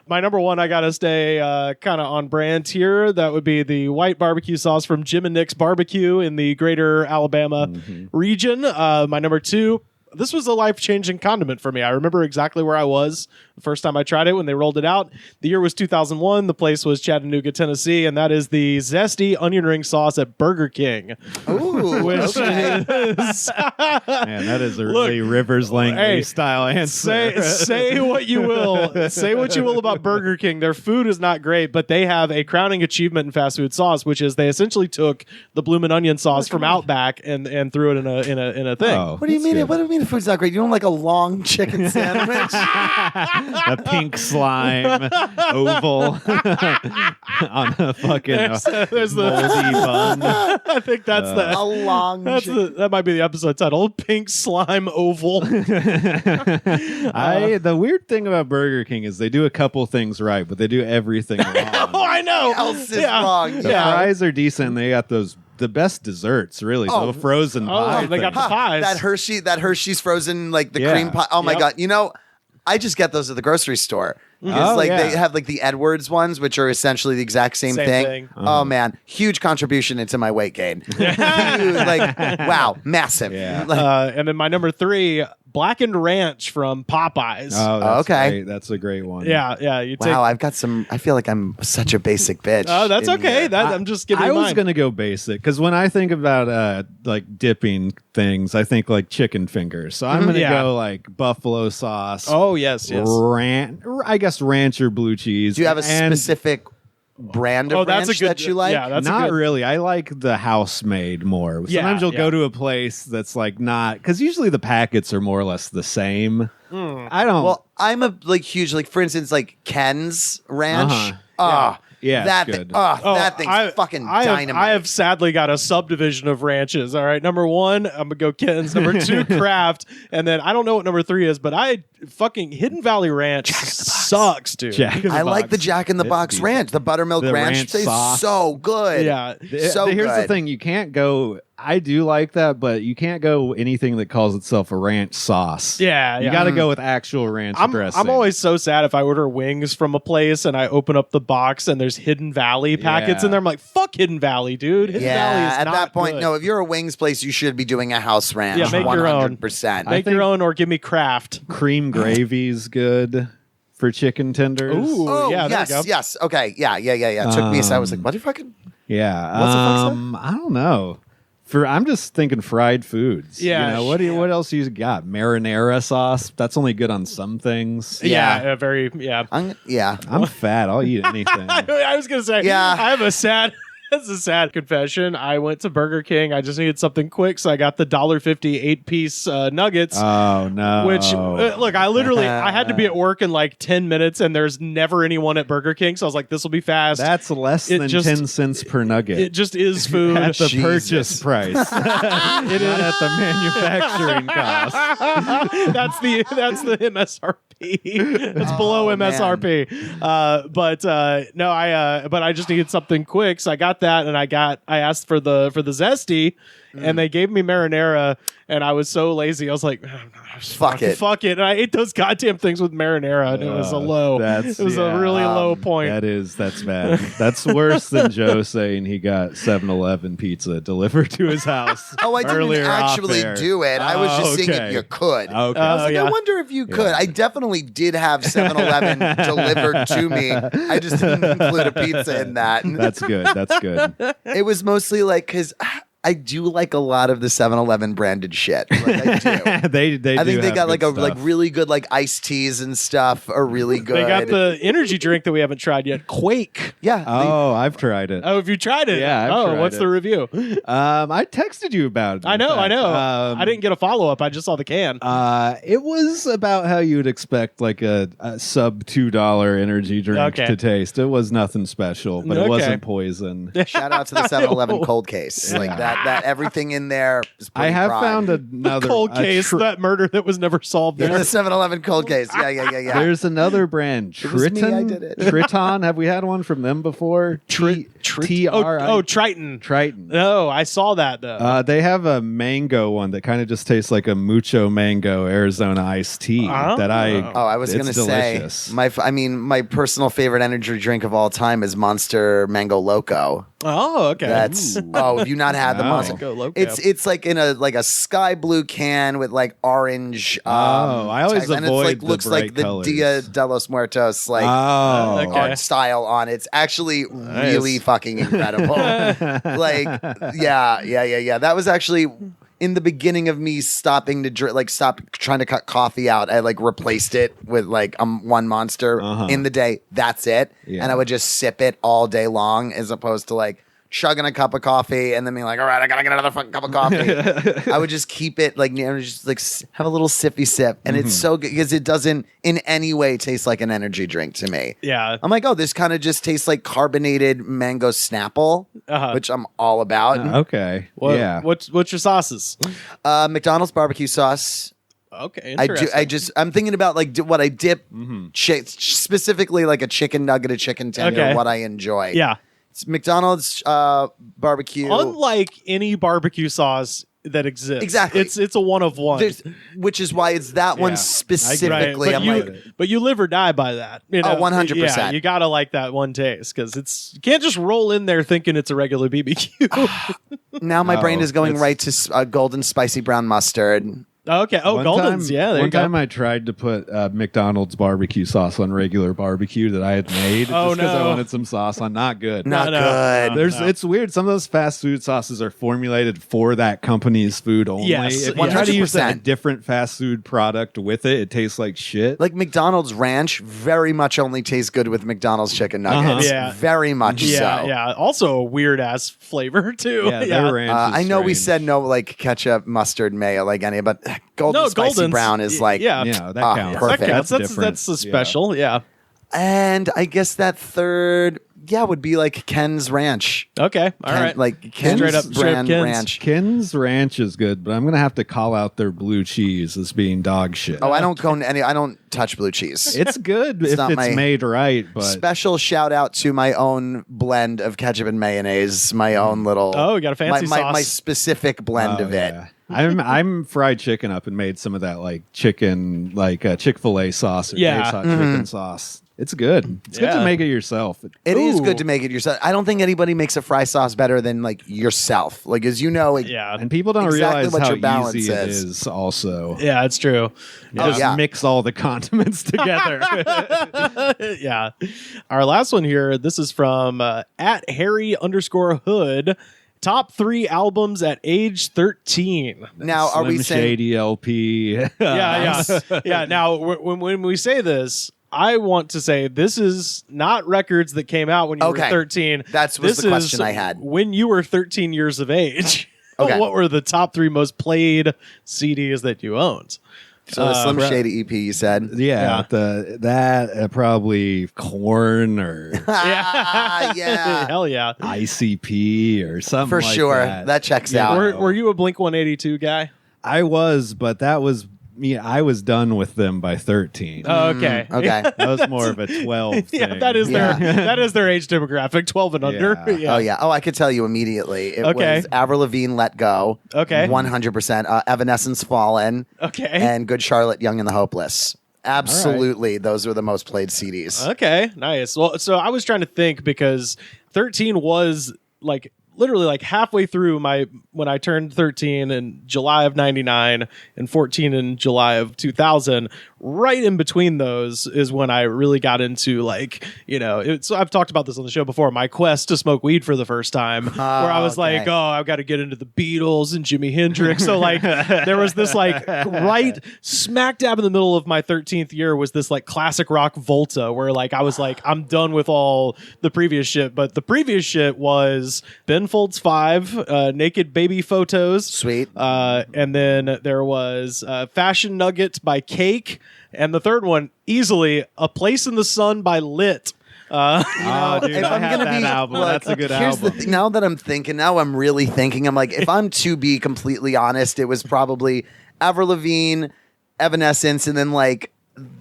Speaker 1: My number one, I gotta stay kind of on brand here. That would be the white barbecue sauce from Jim and Nick's Barbecue in the greater Alabama region. My number 2. This was a life-changing condiment for me. I remember exactly where I was the first time I tried it when they rolled it out. The year was 2001. The place was Chattanooga, Tennessee, and that is the zesty onion ring sauce at Burger King.
Speaker 3: Ooh,
Speaker 1: Which
Speaker 3: okay.
Speaker 1: is
Speaker 2: Man, that is a really Rivers Langley
Speaker 1: hey,
Speaker 2: style answer.
Speaker 1: say what you will. Say what you will about Burger King. Their food is not great, but they have a crowning achievement in fast food sauce, which is they essentially took the bloomin' onion sauce from Outback and threw it in a thing.
Speaker 2: Oh,
Speaker 3: What do you
Speaker 2: that's
Speaker 3: mean?
Speaker 2: good.
Speaker 3: What do you mean the food's not great? You don't like a long chicken sandwich?
Speaker 2: A pink slime oval on a fucking
Speaker 1: There's the.
Speaker 2: moldy bun.
Speaker 1: I think that's
Speaker 3: a long.
Speaker 1: that might be the episode title. Pink slime oval.
Speaker 2: The weird thing about Burger King is they do a couple things right, but they do everything wrong.
Speaker 1: Oh, I know.
Speaker 3: else is wrong.
Speaker 2: The
Speaker 3: Yeah.
Speaker 2: fries are decent. And they got the best desserts, really.
Speaker 3: Oh.
Speaker 2: The frozen pie.
Speaker 1: they got
Speaker 2: thing.
Speaker 1: the pies.
Speaker 3: That Hershey's frozen, like the
Speaker 2: Yeah.
Speaker 3: cream pie. Oh my
Speaker 1: Yep.
Speaker 3: god! You know, I just get those at the grocery store because
Speaker 2: Oh,
Speaker 3: like
Speaker 2: yeah.
Speaker 3: they have like the Edwards ones, which are essentially the exact same thing. Oh man, huge contribution into my weight gain. Huge, like wow, massive.
Speaker 2: Yeah.
Speaker 3: Like,
Speaker 1: And then my number 3, blackened ranch from Popeyes.
Speaker 2: Oh, that's
Speaker 3: Okay.
Speaker 2: great. That's a great one.
Speaker 1: Yeah. You take.
Speaker 3: wow, I've got some. I feel like I'm such a basic bitch.
Speaker 1: Oh, that's
Speaker 3: in
Speaker 1: okay.
Speaker 3: here.
Speaker 1: I'm just giving
Speaker 2: I
Speaker 1: you
Speaker 2: was
Speaker 1: mine.
Speaker 2: gonna go basic because when I think about like dipping things, I think like chicken fingers. So I'm gonna
Speaker 1: Yeah.
Speaker 2: go like buffalo sauce.
Speaker 1: Oh yes.
Speaker 2: I guess ranch or blue cheese.
Speaker 3: Do you have a
Speaker 2: And
Speaker 3: specific brand of
Speaker 1: Oh, that's
Speaker 3: ranch
Speaker 1: a good.
Speaker 3: that you like?
Speaker 1: Yeah, that's
Speaker 2: not
Speaker 1: a good.
Speaker 2: really. I like the house made more. Sometimes
Speaker 1: Yeah,
Speaker 2: you'll
Speaker 1: yeah.
Speaker 2: go to a place that's like not because usually the packets are more or less the same. I don't.
Speaker 3: Well, I'm a like huge like for instance like Ken's Ranch.
Speaker 2: Uh-huh.
Speaker 3: Ah,
Speaker 2: Yeah,
Speaker 3: that
Speaker 2: it's
Speaker 3: thing.
Speaker 2: good.
Speaker 3: Oh, that thing's fucking dynamite.
Speaker 1: I have sadly got a subdivision of ranches. All right, number 1, I'm gonna go Ken's. Number 2, Kraft, and then I don't know what number 3 is, but I fucking Hidden Valley Ranch sucks, dude.
Speaker 2: Jack in the
Speaker 3: I like
Speaker 2: Box.
Speaker 3: the Jack in the
Speaker 2: It's
Speaker 3: Box
Speaker 2: decent.
Speaker 3: ranch. The buttermilk
Speaker 2: The
Speaker 3: ranch
Speaker 2: ranch
Speaker 3: tastes
Speaker 2: sauce.
Speaker 3: so good.
Speaker 1: Yeah.
Speaker 3: So
Speaker 2: Here's the
Speaker 3: good.
Speaker 2: thing: you can't go. I do like that, but you can't go anything that calls itself a ranch sauce.
Speaker 1: Yeah,
Speaker 2: you
Speaker 1: yeah.
Speaker 2: got to go with actual ranch dressing.
Speaker 1: I'm always so sad if I order wings from a place and I open up the box and there's Hidden Valley packets
Speaker 2: Yeah.
Speaker 1: in there. I'm like, fuck Hidden Valley, dude. Hidden Valley
Speaker 3: Yeah,
Speaker 1: is
Speaker 3: at
Speaker 1: not
Speaker 3: that point,
Speaker 1: good.
Speaker 3: no. If you're a wings place, you should be doing a house ranch.
Speaker 1: Yeah, make your own.
Speaker 3: 100%.
Speaker 1: Make your own or give me Kraft.
Speaker 2: cream gravy's good for chicken tenders.
Speaker 1: Ooh,
Speaker 3: Oh,
Speaker 1: yeah, there
Speaker 3: yes,
Speaker 1: you go.
Speaker 3: yes. Okay, yeah. It took me a second. I was like, what if I could?
Speaker 2: Yeah.
Speaker 3: What's the fuck,
Speaker 2: I don't know. I'm just thinking fried foods.
Speaker 1: Yeah,
Speaker 2: What else you got? Marinara sauce. That's only good on some things.
Speaker 1: Yeah,
Speaker 3: Yeah. I'm
Speaker 2: I'm fat. I'll eat anything.
Speaker 1: I was gonna say,
Speaker 3: Yeah.
Speaker 1: I have a sad That's a sad confession. I went to Burger King. I just needed something quick, so I got the $1.50 8-piece nuggets.
Speaker 2: Oh no!
Speaker 1: Which look, I had to be at work in like 10 minutes, and there's never anyone at Burger King, so I was like, "This will be fast."
Speaker 2: That's less than 10 cents per nugget.
Speaker 1: It just is food
Speaker 2: at the purchase price. It is at the manufacturing cost.
Speaker 1: That's the MSRP. It's below MSRP. But I just needed something quick, so I got that, and I asked for the zesty, and they gave me marinara, and I was so lazy. I was like, fuck it, and I ate those goddamn things with marinara, and it was a low. It was a really low point.
Speaker 2: That's bad. That's worse than Joe saying he got 7-Eleven pizza delivered to his house.
Speaker 3: Oh, I didn't actually do it. I was just seeing if you could.
Speaker 2: Okay.
Speaker 3: I was like, I wonder if you could. I definitely did have 7-Eleven delivered to me. I just didn't include a pizza in that.
Speaker 2: That's good.
Speaker 3: It was mostly like, because I do like a lot of the 7-Eleven branded shit. Like, I do.
Speaker 2: I
Speaker 3: think they got like really good like iced teas and stuff are really good.
Speaker 1: They got the energy drink that we haven't tried yet, Quake.
Speaker 3: Yeah.
Speaker 2: I've tried it.
Speaker 1: Oh, have you tried it?
Speaker 2: Yeah.
Speaker 1: What's the review?
Speaker 2: I texted you about it.
Speaker 1: I know. I didn't get a follow up. I just saw the can.
Speaker 2: It was about how you would expect like a sub $2 energy drink to taste. It was nothing special, but it wasn't poison.
Speaker 3: Shout out to the 7-Eleven cold case. Like that everything in there is pretty
Speaker 2: I have
Speaker 3: prime.
Speaker 2: found another
Speaker 1: cold case, that murder that was never solved.
Speaker 3: The 7-Eleven cold case. Yeah.
Speaker 2: There's another brand, Triton.
Speaker 3: I did it.
Speaker 2: Triton. Have we had one from them before? Triton. Triton.
Speaker 1: No, I saw that though.
Speaker 2: They have a mango one that kind of just tastes like a mucho mango Arizona iced tea.
Speaker 3: I was going to say my personal favorite energy drink of all time is Monster Mango Loco.
Speaker 1: Oh, okay.
Speaker 3: That's have you not had the Monster
Speaker 1: Loco?
Speaker 3: It's like in a sky blue can with like orange.
Speaker 2: I always
Speaker 3: and
Speaker 2: avoid
Speaker 3: it's like looks like the
Speaker 2: colors.
Speaker 3: Dia de los Muertos art style on it. It's actually really fucking incredible. That was actually in the beginning of me stopping to drink, stop trying to cut coffee out. I replaced it with one Monster in the day. That's it.
Speaker 2: Yeah.
Speaker 3: And I would just sip it all day long as opposed to chugging a cup of coffee and then being like, all right, I gotta get another fucking cup of coffee. I would just keep it just have a little sippy sip, and it's so good because it doesn't in any way taste like an energy drink to me.
Speaker 1: Yeah,
Speaker 3: I'm like, this kind of just tastes like carbonated mango Snapple, which I'm all about.
Speaker 2: Okay,
Speaker 1: What's your sauces?
Speaker 3: McDonald's barbecue sauce.
Speaker 1: Okay, interesting.
Speaker 3: I'm thinking about what I dip, specifically like a chicken nugget, a chicken tender, what I enjoy.
Speaker 1: Yeah.
Speaker 3: It's McDonald's barbecue.
Speaker 1: Unlike any barbecue sauce that exists.
Speaker 3: Exactly.
Speaker 1: It's a one of one.
Speaker 3: Which is why it's that one specifically.
Speaker 1: But you live or die by that.
Speaker 3: 100%.
Speaker 1: Yeah, you gotta like that one taste because you can't just roll in there thinking it's a regular BBQ.
Speaker 3: Now my brain is going right to golden spicy brown mustard.
Speaker 1: Okay. Golden's. One
Speaker 2: time I tried to put
Speaker 1: McDonald's
Speaker 2: barbecue sauce on regular barbecue that I had made just because I wanted some sauce on. Not good.
Speaker 3: Not good.
Speaker 2: It's weird. Some of those fast food sauces are formulated for that company's food only.
Speaker 1: Yes,
Speaker 2: if you try to use a different fast food product with it, it tastes like shit.
Speaker 3: Like McDonald's ranch very much only tastes good with McDonald's chicken nuggets.
Speaker 1: Yeah.
Speaker 3: Very much so.
Speaker 1: Yeah. Also a weird ass flavor too.
Speaker 2: Their ranch is
Speaker 3: I know we
Speaker 2: strange.
Speaker 3: said no ketchup, mustard, mayo, any, but golden spicy brown is
Speaker 2: that counts.
Speaker 3: Perfect.
Speaker 1: That's a special. Yeah.
Speaker 3: And I guess that third, would be Ken's Ranch.
Speaker 1: Okay. All right.
Speaker 3: Ken's
Speaker 1: straight up
Speaker 3: brand
Speaker 1: Ken's.
Speaker 3: ranch.
Speaker 2: Ken's Ranch is good, but I'm gonna have to call out their blue cheese as being dog shit.
Speaker 3: I don't touch blue cheese.
Speaker 2: It's good if it's made right, but
Speaker 3: special shout out to my own blend of ketchup and mayonnaise, my own little
Speaker 1: we got a fancy sauce.
Speaker 3: my specific blend of it.
Speaker 2: I'm fried chicken up and made some of that chicken Chick-fil-A sauce or Dave's hot chicken sauce. It's good. It's good to make it yourself.
Speaker 3: It is good to make it yourself. I don't think anybody makes a fry sauce better than yourself. As you know,
Speaker 2: and people don't realize how easy it is. Also,
Speaker 1: yeah, it's true.
Speaker 2: Just mix all the condiments together.
Speaker 1: Yeah. Our last one here. This is from @Harry_Hood. Top 3 albums at age 13.
Speaker 3: Now,
Speaker 2: Slim
Speaker 3: are we saying
Speaker 2: Shady LP?
Speaker 1: Yeah. Now, when we say this, I want to say this is not records that came out when you were 13.
Speaker 3: That was the question I had.
Speaker 1: When you were 13 years of age,
Speaker 3: Okay.
Speaker 1: what were the top 3 most played CDs that you owned?
Speaker 3: So the Slim Shady EP, you said?
Speaker 2: Yeah, that probably Korn or
Speaker 3: Yeah.
Speaker 1: Hell yeah.
Speaker 2: ICP or something
Speaker 3: For
Speaker 2: like
Speaker 3: sure.
Speaker 2: that.
Speaker 3: That checks out.
Speaker 1: Were you a Blink 182 guy?
Speaker 2: I was, but that was me. I was done with them by 13.
Speaker 1: Oh, okay.
Speaker 3: Okay.
Speaker 2: That was more of a 12 thing.
Speaker 1: Yeah, that is their age demographic, 12 and under.
Speaker 2: Yeah.
Speaker 3: Oh, yeah. Oh, I could tell you immediately. It
Speaker 1: Okay.
Speaker 3: was Avril Lavigne, Let Go.
Speaker 1: Okay.
Speaker 3: 100%. Evanescence, Fallen.
Speaker 1: Okay.
Speaker 3: And Good Charlotte, Young and the Hopeless. Absolutely. Those were the most played CDs.
Speaker 1: Okay, nice. Well, so I was trying to think because 13 was like literally like halfway through when I turned 13 in July of 99 and 14 in July of 2000. Right in between those is when I really got into like, I've talked about this on the show before, my quest to smoke weed for the first time, where I was like, I've got to get into the Beatles and Jimi Hendrix. So like there was this like right smack dab in the middle of my 13th year was this like classic rock Volta where like I was like, I'm done with all the previous shit. But the previous shit was Ben Folds 5, Naked Baby Photos.
Speaker 3: Sweet.
Speaker 1: And then there was Fashion Nugget by Cake. And the third one, easily, A Place in the Sun by Lit.
Speaker 2: Dude, I
Speaker 3: if I'm
Speaker 2: had
Speaker 3: gonna
Speaker 2: that
Speaker 3: be,
Speaker 2: album.
Speaker 3: look,
Speaker 2: That's a good
Speaker 3: here's
Speaker 2: album.
Speaker 3: the thing. Now that I'm thinking, now I'm really thinking, I'm like, if I'm to be completely honest, it was probably Avril Lavigne, Evanescence, and then like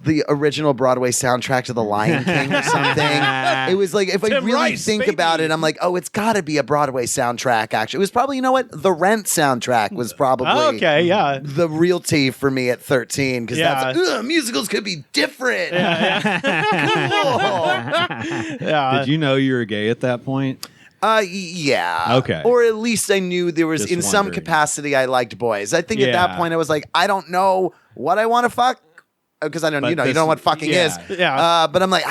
Speaker 3: the original Broadway soundtrack to The Lion King or something. It was like, if I
Speaker 1: Tim
Speaker 3: really
Speaker 1: Rice,
Speaker 3: think
Speaker 1: baby.
Speaker 3: about it, I'm like, it's got to be a Broadway soundtrack, actually. It was probably, you know what? The Rent soundtrack was probably
Speaker 1: Okay, yeah.
Speaker 3: the realty for me at 13, because
Speaker 1: Yeah.
Speaker 3: that's like, musicals could be different. Cool.
Speaker 1: Yeah.
Speaker 2: Did you know you were gay at that point?
Speaker 3: Yeah.
Speaker 2: Okay.
Speaker 3: Or at least I knew there was,
Speaker 2: Just
Speaker 3: in some
Speaker 2: wondering.
Speaker 3: capacity, I liked boys. I think at that
Speaker 2: Yeah.
Speaker 3: point I was like, I don't know what I want to fuck. Because I don't,
Speaker 2: But
Speaker 3: you don't
Speaker 2: this-
Speaker 3: know what fucking
Speaker 2: yeah.
Speaker 3: is.
Speaker 1: Yeah.
Speaker 3: But I'm like,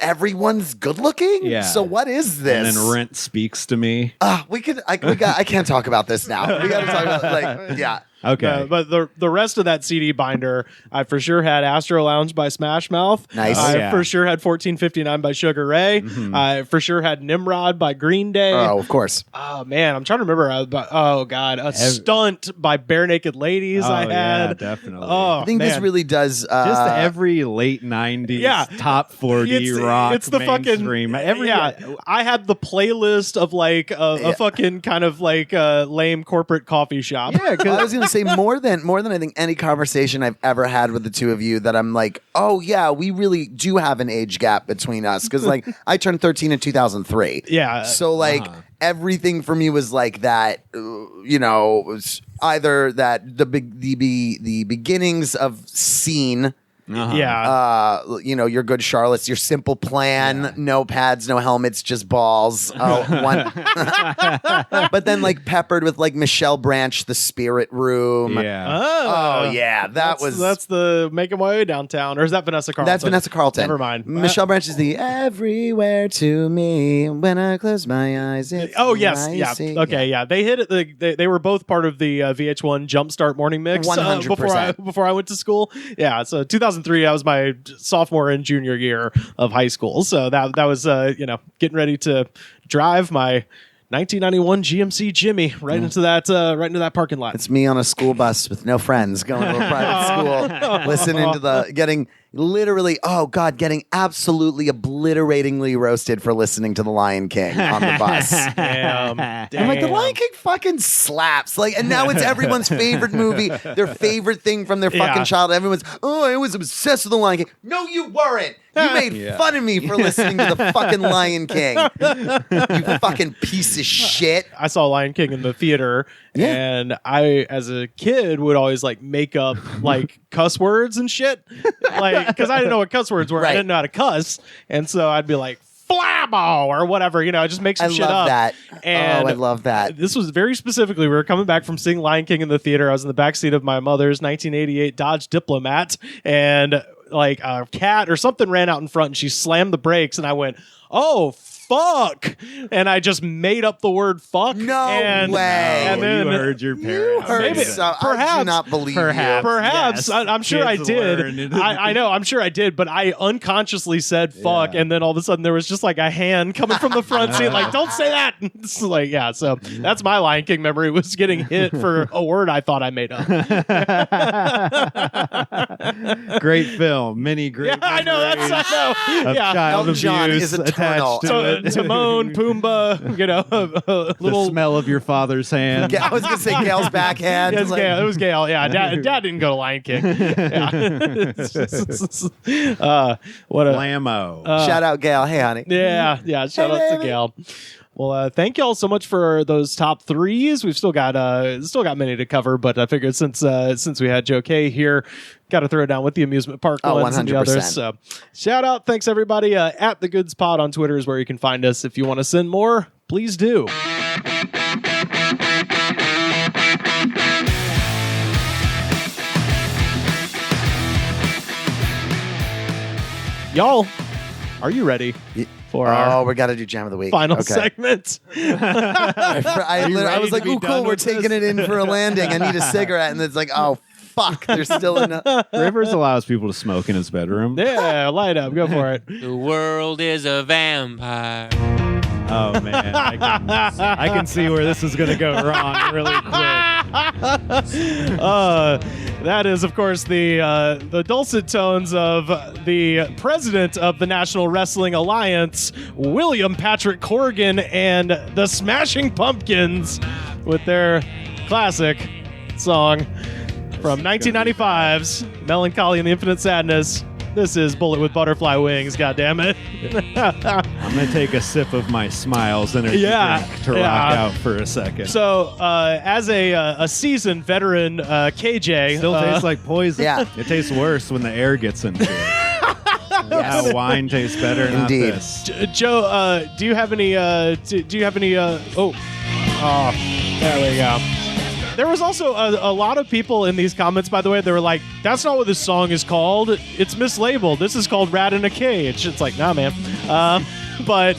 Speaker 3: everyone's good looking.
Speaker 2: Yeah.
Speaker 3: So what is this?
Speaker 2: And then Rent Speaks to Me.
Speaker 3: I can't talk about this now. We got to talk about like, yeah.
Speaker 2: Okay.
Speaker 1: But the rest of that CD binder, I for sure had Astro Lounge by Smash Mouth.
Speaker 3: Nice.
Speaker 1: I
Speaker 2: Yeah.
Speaker 1: for sure had 1459 by Sugar Ray. I for sure had Nimrod by Green Day.
Speaker 3: Oh, of course.
Speaker 1: Oh man, I'm trying to remember. Stunt by Bare Naked Ladies. I had.
Speaker 2: Yeah, definitely.
Speaker 1: Oh,
Speaker 3: I think this
Speaker 1: man.
Speaker 3: really does.
Speaker 2: Just every late 90s
Speaker 1: Yeah.
Speaker 2: top 40 rock
Speaker 1: It's the
Speaker 2: mainstream.
Speaker 1: I had the playlist of like a fucking kind of like lame corporate coffee shop.
Speaker 2: Yeah,
Speaker 3: Well, I was going to say more than I think any conversation I've ever had with the two of you that I'm like, oh yeah, we really do have an age gap between us, because like I turned 13 in 2003.
Speaker 1: Yeah.
Speaker 3: So like everything for me was like that. Was either that the beginnings of Scene.
Speaker 1: Yeah.
Speaker 3: Your Good Charlotte's, your Simple Plan, no pads, no helmets, just balls. One. But then like peppered with like Michelle Branch, The Spirit Room.
Speaker 2: Yeah.
Speaker 3: Oh yeah,
Speaker 1: that's the Making My Way Downtown, or is that Vanessa Carlton?
Speaker 3: That's Vanessa Carlton.
Speaker 1: Never mind.
Speaker 3: Michelle Branch is the Everywhere to Me when I close my eyes. It's
Speaker 1: Oh yes,
Speaker 3: I
Speaker 1: yeah.
Speaker 3: see.
Speaker 1: Okay, yeah. They hit it. They were both part of the VH1 Jumpstart Morning Mix
Speaker 3: 100%.
Speaker 1: before I went to school. Yeah, so 2003. I was my sophomore and junior year of high school. So that was getting ready to drive my 1991 GMC Jimmy right into that parking lot.
Speaker 3: It's me on a school bus with no friends going to a private school, listening to getting absolutely obliteratingly roasted for listening to The Lion King on the bus.
Speaker 1: Damn.
Speaker 3: I'm like, The Lion King fucking slaps. Like, and now it's everyone's favorite movie, their favorite thing from their fucking childhood. Everyone's, I was obsessed with The Lion King. No, you weren't. You made fun of me for listening to the fucking Lion King. You fucking piece of shit.
Speaker 1: I saw Lion King in the theater, and I, as a kid, would always like make up like cuss words and shit, like because I didn't know what cuss words were.
Speaker 3: Right.
Speaker 1: I didn't know how to cuss, and so I'd be like flabbo or whatever, just make some shit up.
Speaker 3: That.
Speaker 1: And
Speaker 3: I love that.
Speaker 1: This was very specifically, we were coming back from seeing Lion King in the theater. I was in the backseat of my mother's 1988 Dodge Diplomat, and like a cat or something ran out in front, and she slammed the brakes, and I went, oh fuck. And I just made up the word fuck.
Speaker 3: No
Speaker 1: and,
Speaker 3: way.
Speaker 1: And then,
Speaker 2: you heard your parents.
Speaker 1: Maybe-
Speaker 3: So
Speaker 1: perhaps-
Speaker 3: I do not believe
Speaker 2: perhaps.
Speaker 3: you.
Speaker 1: Perhaps.
Speaker 2: Yes.
Speaker 1: I'm sure I
Speaker 2: Kids
Speaker 1: did.
Speaker 2: learn.
Speaker 1: I know. I'm sure I did. But I unconsciously said fuck.
Speaker 2: Yeah.
Speaker 1: And then all of a sudden there was just like a hand coming from the front seat. Like, don't say that. It's like, yeah. So that's my Lion King memory, was getting hit for a word I thought I made up.
Speaker 2: Great film. Many great
Speaker 1: Yeah, I know. That's, I know.
Speaker 2: of
Speaker 1: Yeah.
Speaker 2: child
Speaker 3: Elton John
Speaker 2: abuse
Speaker 3: is eternal.
Speaker 2: attached to
Speaker 1: So,
Speaker 2: it.
Speaker 1: Timon, Pumbaa, you know, a
Speaker 2: The
Speaker 1: little.
Speaker 2: smell of your father's hand.
Speaker 3: I was gonna say Gail's backhand.
Speaker 1: Yeah, it was
Speaker 3: Like,
Speaker 1: Gail. It was Gail. Yeah, Dad didn't go to Lion King. Yeah. What a
Speaker 2: Blammo.
Speaker 3: shout out Gail. Hey, honey.
Speaker 1: yeah. Shout out to Gail. Well, thank y'all so much for those top threes. We've still got many to cover, but I figured since we had Joe Kaye here, got to throw it down with the amusement park ones and the
Speaker 3: 100%.
Speaker 1: others. So, shout out, thanks everybody. At the Goods Pod on Twitter is where you can find us. If you want to send more, please do. Y'all, are you ready for our
Speaker 3: we got to do Jam of the Week.
Speaker 1: final
Speaker 3: Okay.
Speaker 1: segment?
Speaker 3: I was like,
Speaker 2: to be
Speaker 3: "Ooh, cool,
Speaker 2: done
Speaker 3: we're
Speaker 2: with
Speaker 3: taking it in for a landing. I need a cigarette," and it's like, "Oh, fuck, there's still enough."
Speaker 2: Rivers allows people to smoke in his bedroom.
Speaker 1: Yeah, light up. Go for it.
Speaker 7: The world is a vampire.
Speaker 2: Oh man, I can see where this is going to go wrong really quick.
Speaker 1: That is, of course, the dulcet tones of the president of the National Wrestling Alliance, William Patrick Corgan, and the Smashing Pumpkins with their classic song from 1995's Melancholy and the Infinite Sadness. This is Bullet with Butterfly Wings, goddammit.
Speaker 2: I'm going to take a sip of my Smiles energy
Speaker 1: Yeah,
Speaker 2: drink to
Speaker 1: yeah.
Speaker 2: rock out for a second.
Speaker 1: So, as a seasoned veteran, KJ
Speaker 2: Still tastes like poison.
Speaker 3: Yeah.
Speaker 2: It tastes worse when the air gets into it. How wine tastes better, not
Speaker 3: Indeed.
Speaker 2: this.
Speaker 1: Joe, do you have any? Do you have any? There we go. There was also a lot of people in these comments, by the way, they were like, "That's not what this song is called. It's mislabeled. This is called Rat in a Cage." It's like, nah, man. But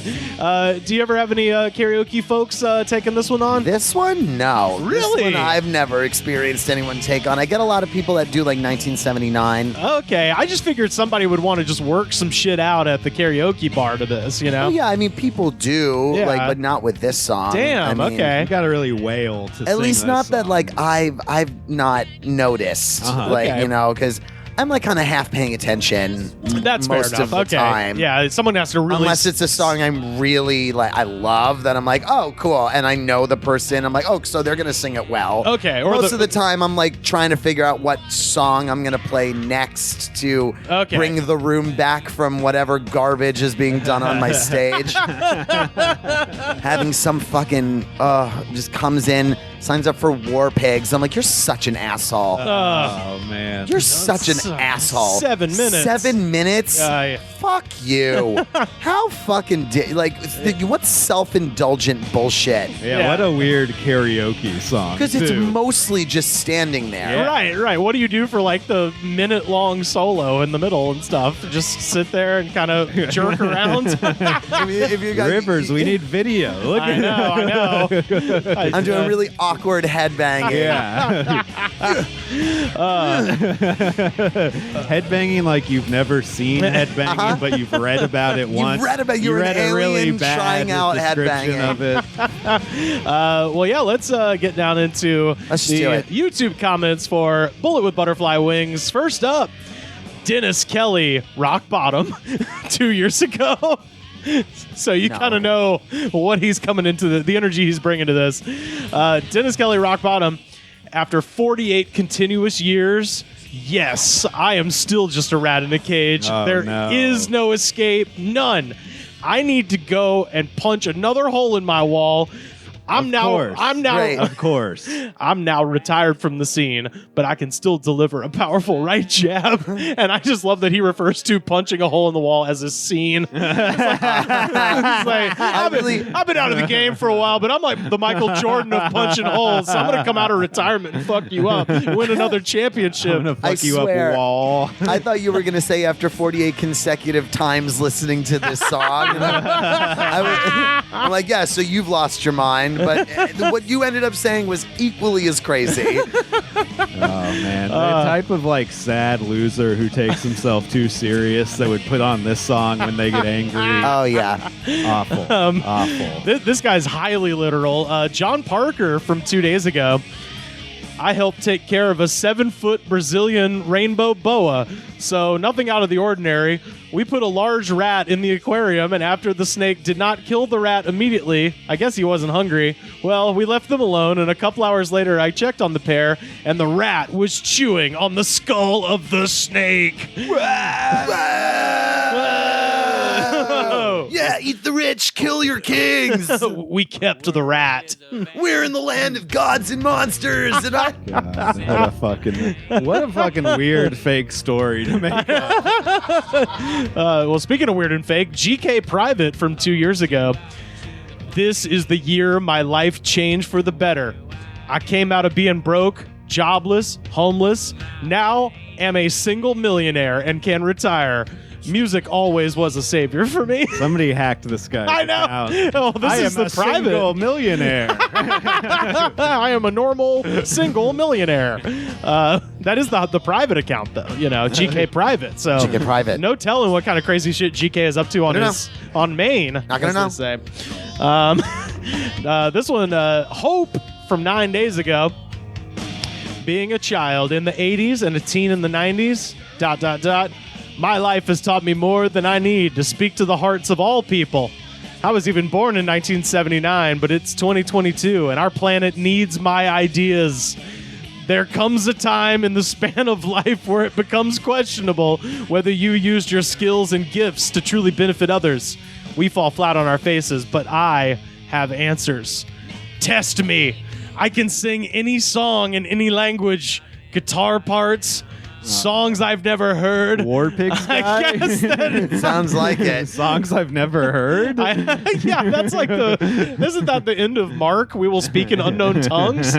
Speaker 1: do you ever have any karaoke folks taking this one on?
Speaker 3: This one, no.
Speaker 1: Really?
Speaker 3: This one I've never experienced anyone take on. I get a lot of people that do like 1979.
Speaker 1: Okay, I just figured somebody would want to just work some shit out at the karaoke bar to this, you know?
Speaker 3: Oh, yeah, I mean, people do,
Speaker 1: Yeah.
Speaker 3: but not with this song.
Speaker 1: Damn,
Speaker 3: I mean,
Speaker 1: okay.
Speaker 2: You got to really wail to sing
Speaker 3: At least
Speaker 2: this
Speaker 3: not that
Speaker 2: song.
Speaker 3: like I've not noticed, like
Speaker 1: Okay.
Speaker 3: you know, because I'm like kind of half paying attention.
Speaker 1: That's
Speaker 3: most
Speaker 1: fair enough.
Speaker 3: of the
Speaker 1: Okay.
Speaker 3: time.
Speaker 1: Yeah, someone has to really.
Speaker 3: Unless it's a song I'm really like, I love, that I'm like, oh, cool, and I know the person. I'm like, oh, so they're gonna sing it well.
Speaker 1: Okay, or
Speaker 3: Most of the time, I'm like trying to figure out what song I'm gonna play next to
Speaker 1: Okay.
Speaker 3: bring the room back from whatever garbage is being done on my stage. Having some fucking just comes in, signs up for War Pigs. I'm like, you're such an asshole.
Speaker 2: Oh, man.
Speaker 3: You're such an asshole.
Speaker 1: 7 minutes.
Speaker 3: 7 minutes?
Speaker 1: Yeah.
Speaker 3: Fuck you. How fucking what self-indulgent bullshit?
Speaker 2: Yeah, what a weird karaoke song.
Speaker 3: Because it's
Speaker 2: too.
Speaker 3: mostly just standing there.
Speaker 1: Right. What do you do for like the minute-long solo in the middle and stuff? Just sit there and kind of jerk around?
Speaker 3: If you guys,
Speaker 2: Rivers, we need video. Look
Speaker 1: I
Speaker 2: at
Speaker 1: know.
Speaker 3: I'm doing really awkward headbanging.
Speaker 2: Yeah. Headbanging like you've never seen headbanging, but you've read about it once.
Speaker 3: You read
Speaker 2: a
Speaker 3: an
Speaker 2: really
Speaker 3: alien
Speaker 2: bad
Speaker 3: trying out
Speaker 2: description
Speaker 3: headbanging.
Speaker 2: of it.
Speaker 1: Well, yeah, let's get down into
Speaker 3: Let's
Speaker 1: the
Speaker 3: do it.
Speaker 1: YouTube comments for Bullet with Butterfly Wings. First up, Dennis Kelly, Rock Bottom, 2 years ago. So you kind of know what he's coming into, the energy he's bringing to this. Dennis Kelly, Rock Bottom, after 48 continuous years, yes, I am still just a rat in a cage.
Speaker 2: Oh,
Speaker 1: There
Speaker 2: no.
Speaker 1: is no escape, none. I need to go and punch another hole in my wall.
Speaker 3: Right.
Speaker 2: Of course.
Speaker 1: I'm now retired from the scene, but I can still deliver a powerful right jab. And I just love that he refers to punching a hole in the wall as a scene. It's like, I've been out of the game for a while, but I'm like the Michael Jordan of punching holes. So I'm going to come out of retirement and fuck you up, win another championship.
Speaker 2: I'm gonna fuck
Speaker 3: I
Speaker 2: you
Speaker 3: swear.
Speaker 2: up, wall.
Speaker 3: I thought you were going to say after 48 consecutive times listening to this song. And I'm like, yeah, so you've lost your mind. But what you ended up saying was equally as crazy.
Speaker 2: Oh man, the type of like sad loser who takes himself too serious that would put on this song when they get angry.
Speaker 3: Oh, yeah.
Speaker 2: Awful. Awful.
Speaker 1: This guy's highly literal. John Parker from 2 days ago. I helped take care of a 7-foot Brazilian rainbow boa, so nothing out of the ordinary. We put a large rat in the aquarium, and after the snake did not kill the rat immediately, I guess he wasn't hungry, well, we left them alone, and a couple hours later I checked on the pair, and the rat was chewing on the skull of the snake.
Speaker 3: Yeah, eat the rich, kill your kings.
Speaker 1: We kept the rat.
Speaker 3: We're in the land of gods and monsters. And I...
Speaker 2: God, what a fucking weird fake story to make up.
Speaker 1: Well, speaking of weird and fake, GK Private from 2 years ago. This is the year my life changed for the better. I came out of being broke, jobless, homeless. Now am a single millionaire and can retire. Music always was a savior for me.
Speaker 2: Somebody hacked this guy.
Speaker 1: I know. Oh, this is the private.
Speaker 2: Single millionaire.
Speaker 1: I am a normal single millionaire. That is the private account, though. You know, GK Private. So
Speaker 3: GK Private.
Speaker 1: No telling what kind of crazy shit GK is up to on on Maine.
Speaker 3: Not gonna know.
Speaker 1: Say. This one, Hope from 9 days ago. Being a child in the 80s and a teen in the 90s. ... My life has taught me more than I need to speak to the hearts of all people. I was even born in 1979, but it's 2022, and our planet needs my ideas. There comes a time in the span of life where it becomes questionable whether you used your skills and gifts to truly benefit others. We fall flat on our faces, but I have answers. Test me. I can sing any song in any language, guitar parts, songs I've never heard.
Speaker 2: War Pigs guy?
Speaker 1: I guess that
Speaker 3: Sounds like it.
Speaker 2: Songs I've never heard?
Speaker 1: yeah, that's like isn't that the end of Mark? We will speak in unknown tongues.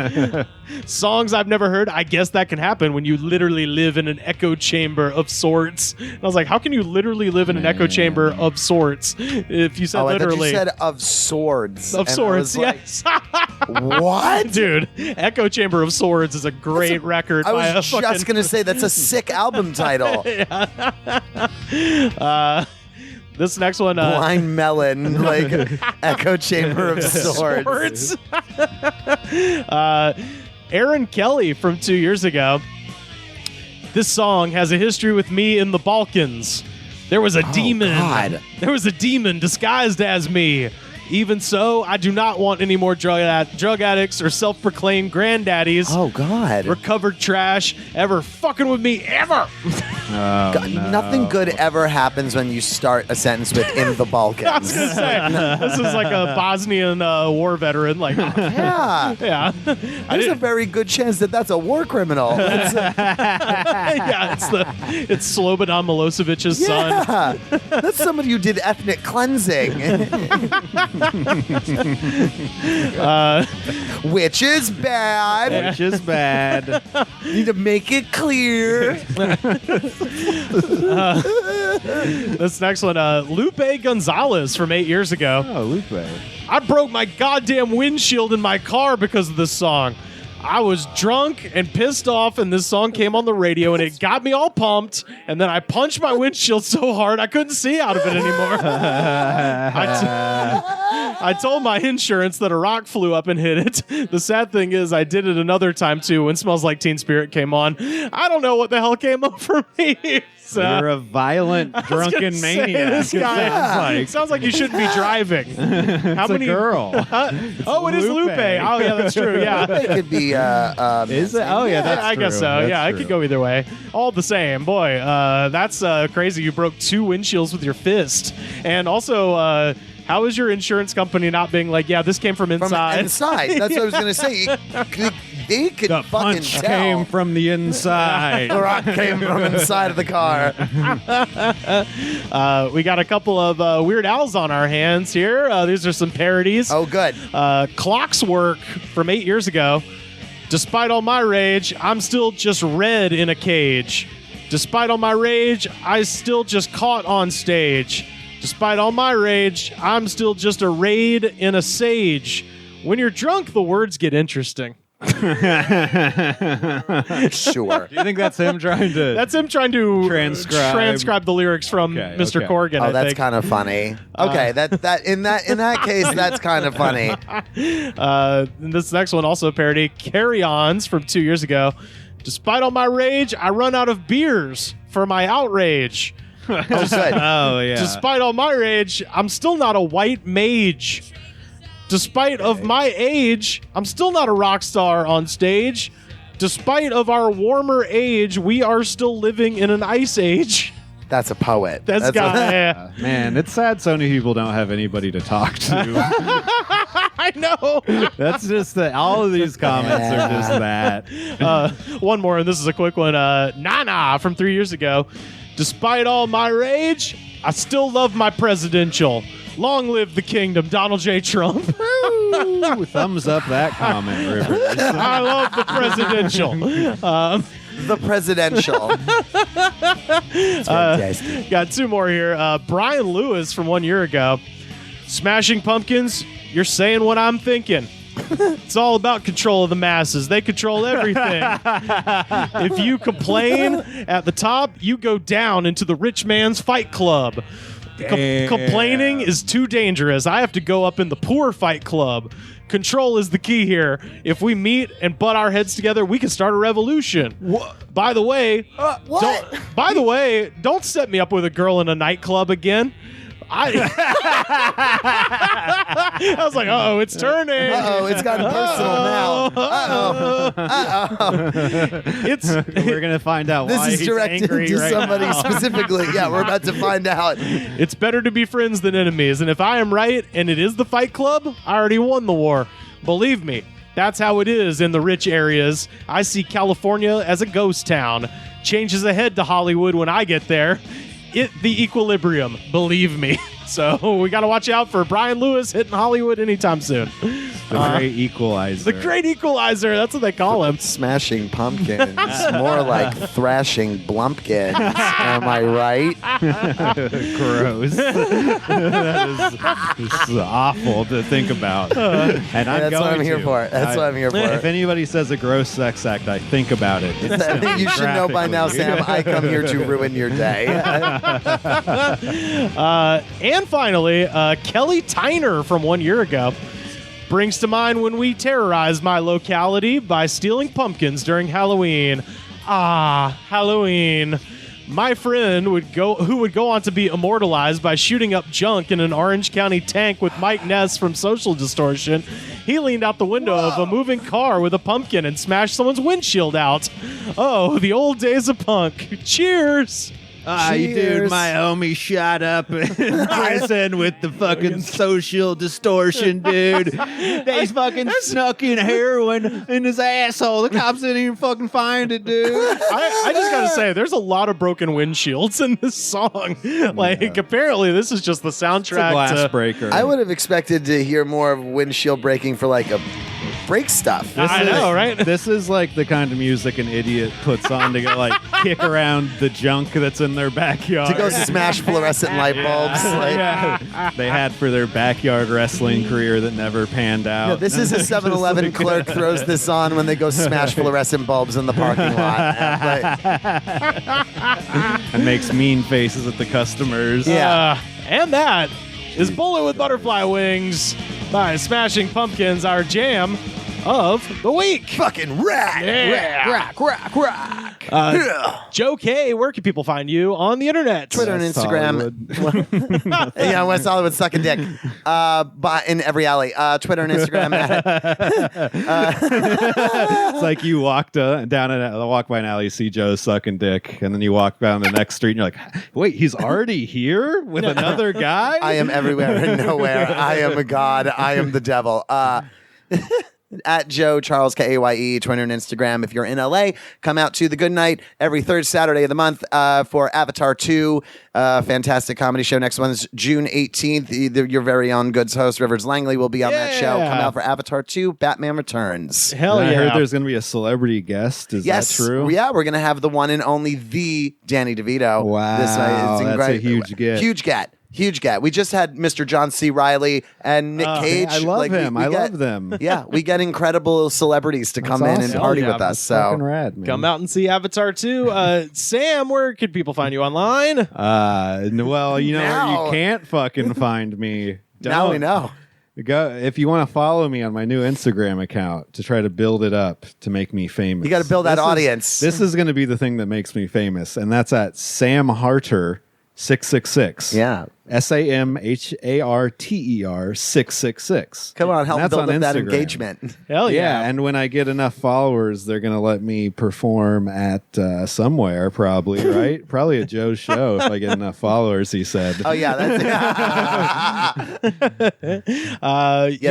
Speaker 1: Songs I've never heard. I guess that can happen when you literally live in an echo chamber of sorts. And I was like, how can you literally live in an echo chamber of sorts? If you said literally.
Speaker 3: I thought you said of swords.
Speaker 1: Of
Speaker 3: And
Speaker 1: swords,
Speaker 3: I was
Speaker 1: yes.
Speaker 3: like, what?
Speaker 1: Dude, Echo Chamber of Swords is a great record.
Speaker 3: I
Speaker 1: by a
Speaker 3: was just
Speaker 1: fucking-
Speaker 3: going to say that's a sick album title.
Speaker 1: This next one,
Speaker 3: Blind Melon, like Echo Chamber of Swords.
Speaker 1: Aaron Kelly from 2 years ago. This song has a history with me in the Balkans. There was a demon.
Speaker 3: God.
Speaker 1: There was a demon disguised as me. Even so, I do not want any more drug addicts or self-proclaimed granddaddies.
Speaker 3: Oh, God.
Speaker 1: Recovered trash ever fucking with me ever.
Speaker 3: God, nothing good ever happens when you start a sentence with "in the
Speaker 1: I was
Speaker 3: Balkans."
Speaker 1: gonna say this is like a Bosnian war veteran. Like,
Speaker 3: Yeah.
Speaker 1: yeah,
Speaker 3: There's a very good chance that that's a war criminal.
Speaker 1: yeah, it's Slobodan Milosevic's son.
Speaker 3: Yeah. That's somebody who did ethnic cleansing. Which is bad.
Speaker 2: Which is bad.
Speaker 3: Need to make it clear.
Speaker 1: This next one, Lupe Gonzalez from 8 years ago.
Speaker 2: Oh, Lupe.
Speaker 1: I broke my goddamn windshield in my car because of this song. I was drunk and pissed off, and this song came on the radio, and it got me all pumped. And then I punched my windshield so hard I couldn't see out of it anymore. I told my insurance that a rock flew up and hit it. The sad thing is, I did it another time too when "Smells Like Teen Spirit" came on. I don't know what the hell came up for me.
Speaker 2: You're a violent, drunken maniac.
Speaker 1: This guy sounds like you shouldn't be driving. How many
Speaker 2: a girl.
Speaker 1: Oh, it is Lupe. Oh, yeah, that's true. Yeah.
Speaker 3: It could be.
Speaker 2: Is it? Oh, yeah, that's
Speaker 1: I guess
Speaker 2: true.
Speaker 1: so.
Speaker 2: That's
Speaker 1: Yeah, it
Speaker 2: true.
Speaker 1: could go either way. All the same. Boy, that's crazy. You broke 2 windshields with your fist. And also, How is your insurance company not being like, yeah, this came from inside?
Speaker 3: From inside. That's what I was going to say. They could
Speaker 2: The
Speaker 3: fucking
Speaker 2: punch
Speaker 3: tell.
Speaker 2: came from the inside.
Speaker 3: The rock came from inside of the car.
Speaker 1: We got a couple of Weird Al's on our hands here. These are some parodies.
Speaker 3: Oh, good.
Speaker 1: Clock's Work from 8 years ago. Despite all my rage, I'm still just red in a cage. Despite all my rage, I still just caught on stage. Despite all my rage, I'm still just a raid in a sage. When you're drunk, the words get interesting.
Speaker 3: Sure.
Speaker 2: Do you think that's him trying to?
Speaker 1: That's him trying to
Speaker 2: Transcribe
Speaker 1: the lyrics from Mr. Corgan.
Speaker 3: Oh,
Speaker 1: I
Speaker 3: that's
Speaker 1: think.
Speaker 3: kind of funny. Okay, in that case, that's kind of funny.
Speaker 1: This next one also a parody. Carry-Ons from 2 years ago. Despite all my rage, I run out of beers for my outrage.
Speaker 3: Oh, good.
Speaker 2: Oh yeah.
Speaker 1: Despite all my rage, I'm still not a white mage. Despite of my age, I'm still not a rock star on stage. Despite of our warmer age, we are still living in an ice age.
Speaker 3: That's a poet.
Speaker 1: That's guy.
Speaker 2: Man, it's sad Sony people don't have anybody to talk to.
Speaker 1: I know.
Speaker 2: That's just all of these comments are just that.
Speaker 1: One more, and this is a quick one. Nana from 3 years ago. Despite all my rage, I still love my presidential. Long live the kingdom, Donald J. Trump.
Speaker 2: Ooh, thumbs up that comment, Rivers.
Speaker 1: I love the presidential.
Speaker 3: The presidential. It's fantastic.
Speaker 1: Got two more here. Brian Lewis from 1 year ago. Smashing Pumpkins, you're saying what I'm thinking. It's all about control of the masses. They control everything. If you complain at the top, you go down into the rich man's fight club. Complaining is too dangerous. I have to go up in the poor fight club. Control is the key here. If we meet and butt our heads together, we can start a revolution. By the way, don't set me up with a girl in a nightclub again. I was like, uh-oh, it's turning.
Speaker 3: Uh-oh, it's gotten personal now. Uh-oh.
Speaker 2: We're going to find out
Speaker 3: This
Speaker 2: why
Speaker 3: is
Speaker 2: he's
Speaker 3: directed
Speaker 2: angry
Speaker 3: to
Speaker 2: right
Speaker 3: somebody
Speaker 2: now.
Speaker 3: specifically. Yeah, we're about to find out.
Speaker 1: It's better to be friends than enemies. And if I am right and it is the Fight Club, I already won the war. Believe me, that's how it is in the rich areas. I see California as a ghost town. Changes ahead to Hollywood when I get there. The equilibrium, believe me. So we got to watch out for Brian Lewis hitting Hollywood anytime soon.
Speaker 2: The great equalizer.
Speaker 1: The great equalizer. That's what they call him.
Speaker 3: Smashing pumpkins. More like thrashing blumpkins. Am I right?
Speaker 2: Gross. This is awful to think about. And I'm
Speaker 3: That's what I'm
Speaker 2: going
Speaker 3: here
Speaker 2: to.
Speaker 3: for. That's what I'm here
Speaker 2: If
Speaker 3: for.
Speaker 2: anybody says a gross sex act, I think about it.
Speaker 3: You should know by now, Sam, I come here to ruin your day.
Speaker 1: And finally, Kelly Tyner from 1 year ago brings to mind when we terrorized my locality by stealing pumpkins during Halloween. Halloween. My friend who would go on to be immortalized by shooting up junk in an Orange County tank with Mike Ness from Social Distortion. He leaned out the window of a moving car with a pumpkin and smashed someone's windshield out. Oh, the old days of punk. Cheers.
Speaker 2: Dude,
Speaker 3: Cheers.
Speaker 2: my homie shot up in prison with the fucking Social Distortion, dude. They fucking snuck in heroin in his asshole. The cops didn't even fucking find it, dude.
Speaker 1: I just gotta say, there's a lot of broken windshields in this song. Like, apparently, this is just the soundtrack.
Speaker 2: Glass
Speaker 1: to,
Speaker 2: breaker.
Speaker 3: I would have expected to hear more of windshield breaking for like a break stuff.
Speaker 1: I know, right?
Speaker 2: This is like the kind of music an idiot puts on to go like kick around the junk that's in their backyard.
Speaker 3: To go smash fluorescent light bulbs. Like,
Speaker 2: they had for their backyard wrestling career that never panned out.
Speaker 3: this is a 7-Eleven clerk throws this on when they go smash fluorescent bulbs in the parking lot.
Speaker 2: And makes mean faces at the customers.
Speaker 3: Yeah.
Speaker 1: And that is Bullet with Butterfly Wings by Smashing Pumpkins, our jam of the week.
Speaker 3: Fucking rat.
Speaker 1: Yeah.
Speaker 3: Yeah.
Speaker 1: Joe Kaye, where can people find you on the internet?
Speaker 3: Twitter and Instagram. Yeah, West Hollywood sucking dick. But in every alley. Twitter and Instagram.
Speaker 2: It's like you walk by an alley, see Joe sucking dick, and then you walk down the next street, and you're like, "Wait, he's already here with another guy."
Speaker 3: I am everywhere and nowhere. I am a god. I am the devil. At Joe Charles Kaye, Twitter and Instagram. If you're in LA, come out to the Good Night every third Saturday of the month for Avatar 2. Fantastic comedy show. Next one's June 18th. Your very own Goods host, Rivers Langley, will be on that show. Come out for Avatar 2, Batman Returns.
Speaker 1: Hell yeah.
Speaker 2: I heard there's going to be a celebrity guest. Is that true?
Speaker 3: Yeah, we're going to have the one and only the Danny DeVito.
Speaker 2: Wow.
Speaker 3: This night. It's
Speaker 2: that's a huge get.
Speaker 3: Huge get. We just had Mr. John C. Reilly and Nick Cage.
Speaker 2: I love him. I love them.
Speaker 3: Yeah, we get incredible celebrities to come in and party with us. So
Speaker 2: fucking rad, man.
Speaker 1: come out and see Avatar 2. Sam, where can people find you online?
Speaker 2: Well, you know
Speaker 3: Now-
Speaker 2: where you can't fucking find me.
Speaker 3: now we know.
Speaker 2: Go if you want to follow me on my new Instagram account to try to build it up to make me famous.
Speaker 3: You got to build that audience.
Speaker 2: This is going to be the thing that makes me famous, and that's at Sam Harter 666.
Speaker 3: Yeah.
Speaker 2: SAMHARTER 666.
Speaker 3: Come on, help
Speaker 2: And that's
Speaker 3: build
Speaker 2: on
Speaker 3: up that
Speaker 2: Instagram.
Speaker 3: engagement.
Speaker 1: Hell
Speaker 2: Yeah, and when I get enough followers, they're going to let me perform at somewhere, probably, right? Probably at Joe's show if I get enough followers, he said.
Speaker 3: Oh, yeah.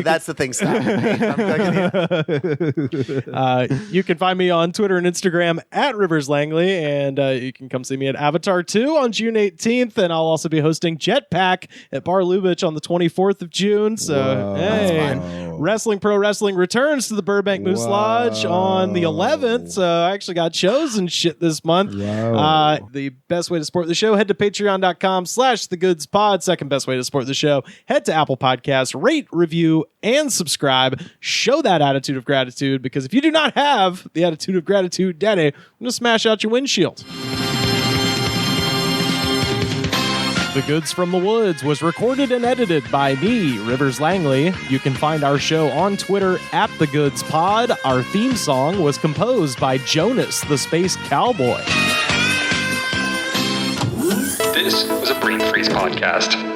Speaker 3: That's the thing. Stop. I'm cooking you.
Speaker 1: You can find me on Twitter and Instagram at Rivers Langley, and you can come see me at Avatar 2 on June 18th, and I'll also be hosting Jetpack at Bar Lubitsch on the 24th of June. So,
Speaker 2: Whoa.
Speaker 1: hey, Pro Wrestling returns to the Burbank Moose Lodge on the 11th. So, I actually got shows and shit this month. The best way to support the show, head to patreon.com/thegoodspod. Second best way to support the show, head to Apple Podcasts, rate, review, and subscribe. Show that attitude of gratitude, because if you do not have the attitude of gratitude, Daddy, I'm going to smash out your windshield. The Goods from the Woods was recorded and edited by me, Rivers Langley. You can find our show on Twitter at The Goods Pod. Our theme song was composed by Jonas, the Space Cowboy.
Speaker 8: This was a Brain Freeze podcast.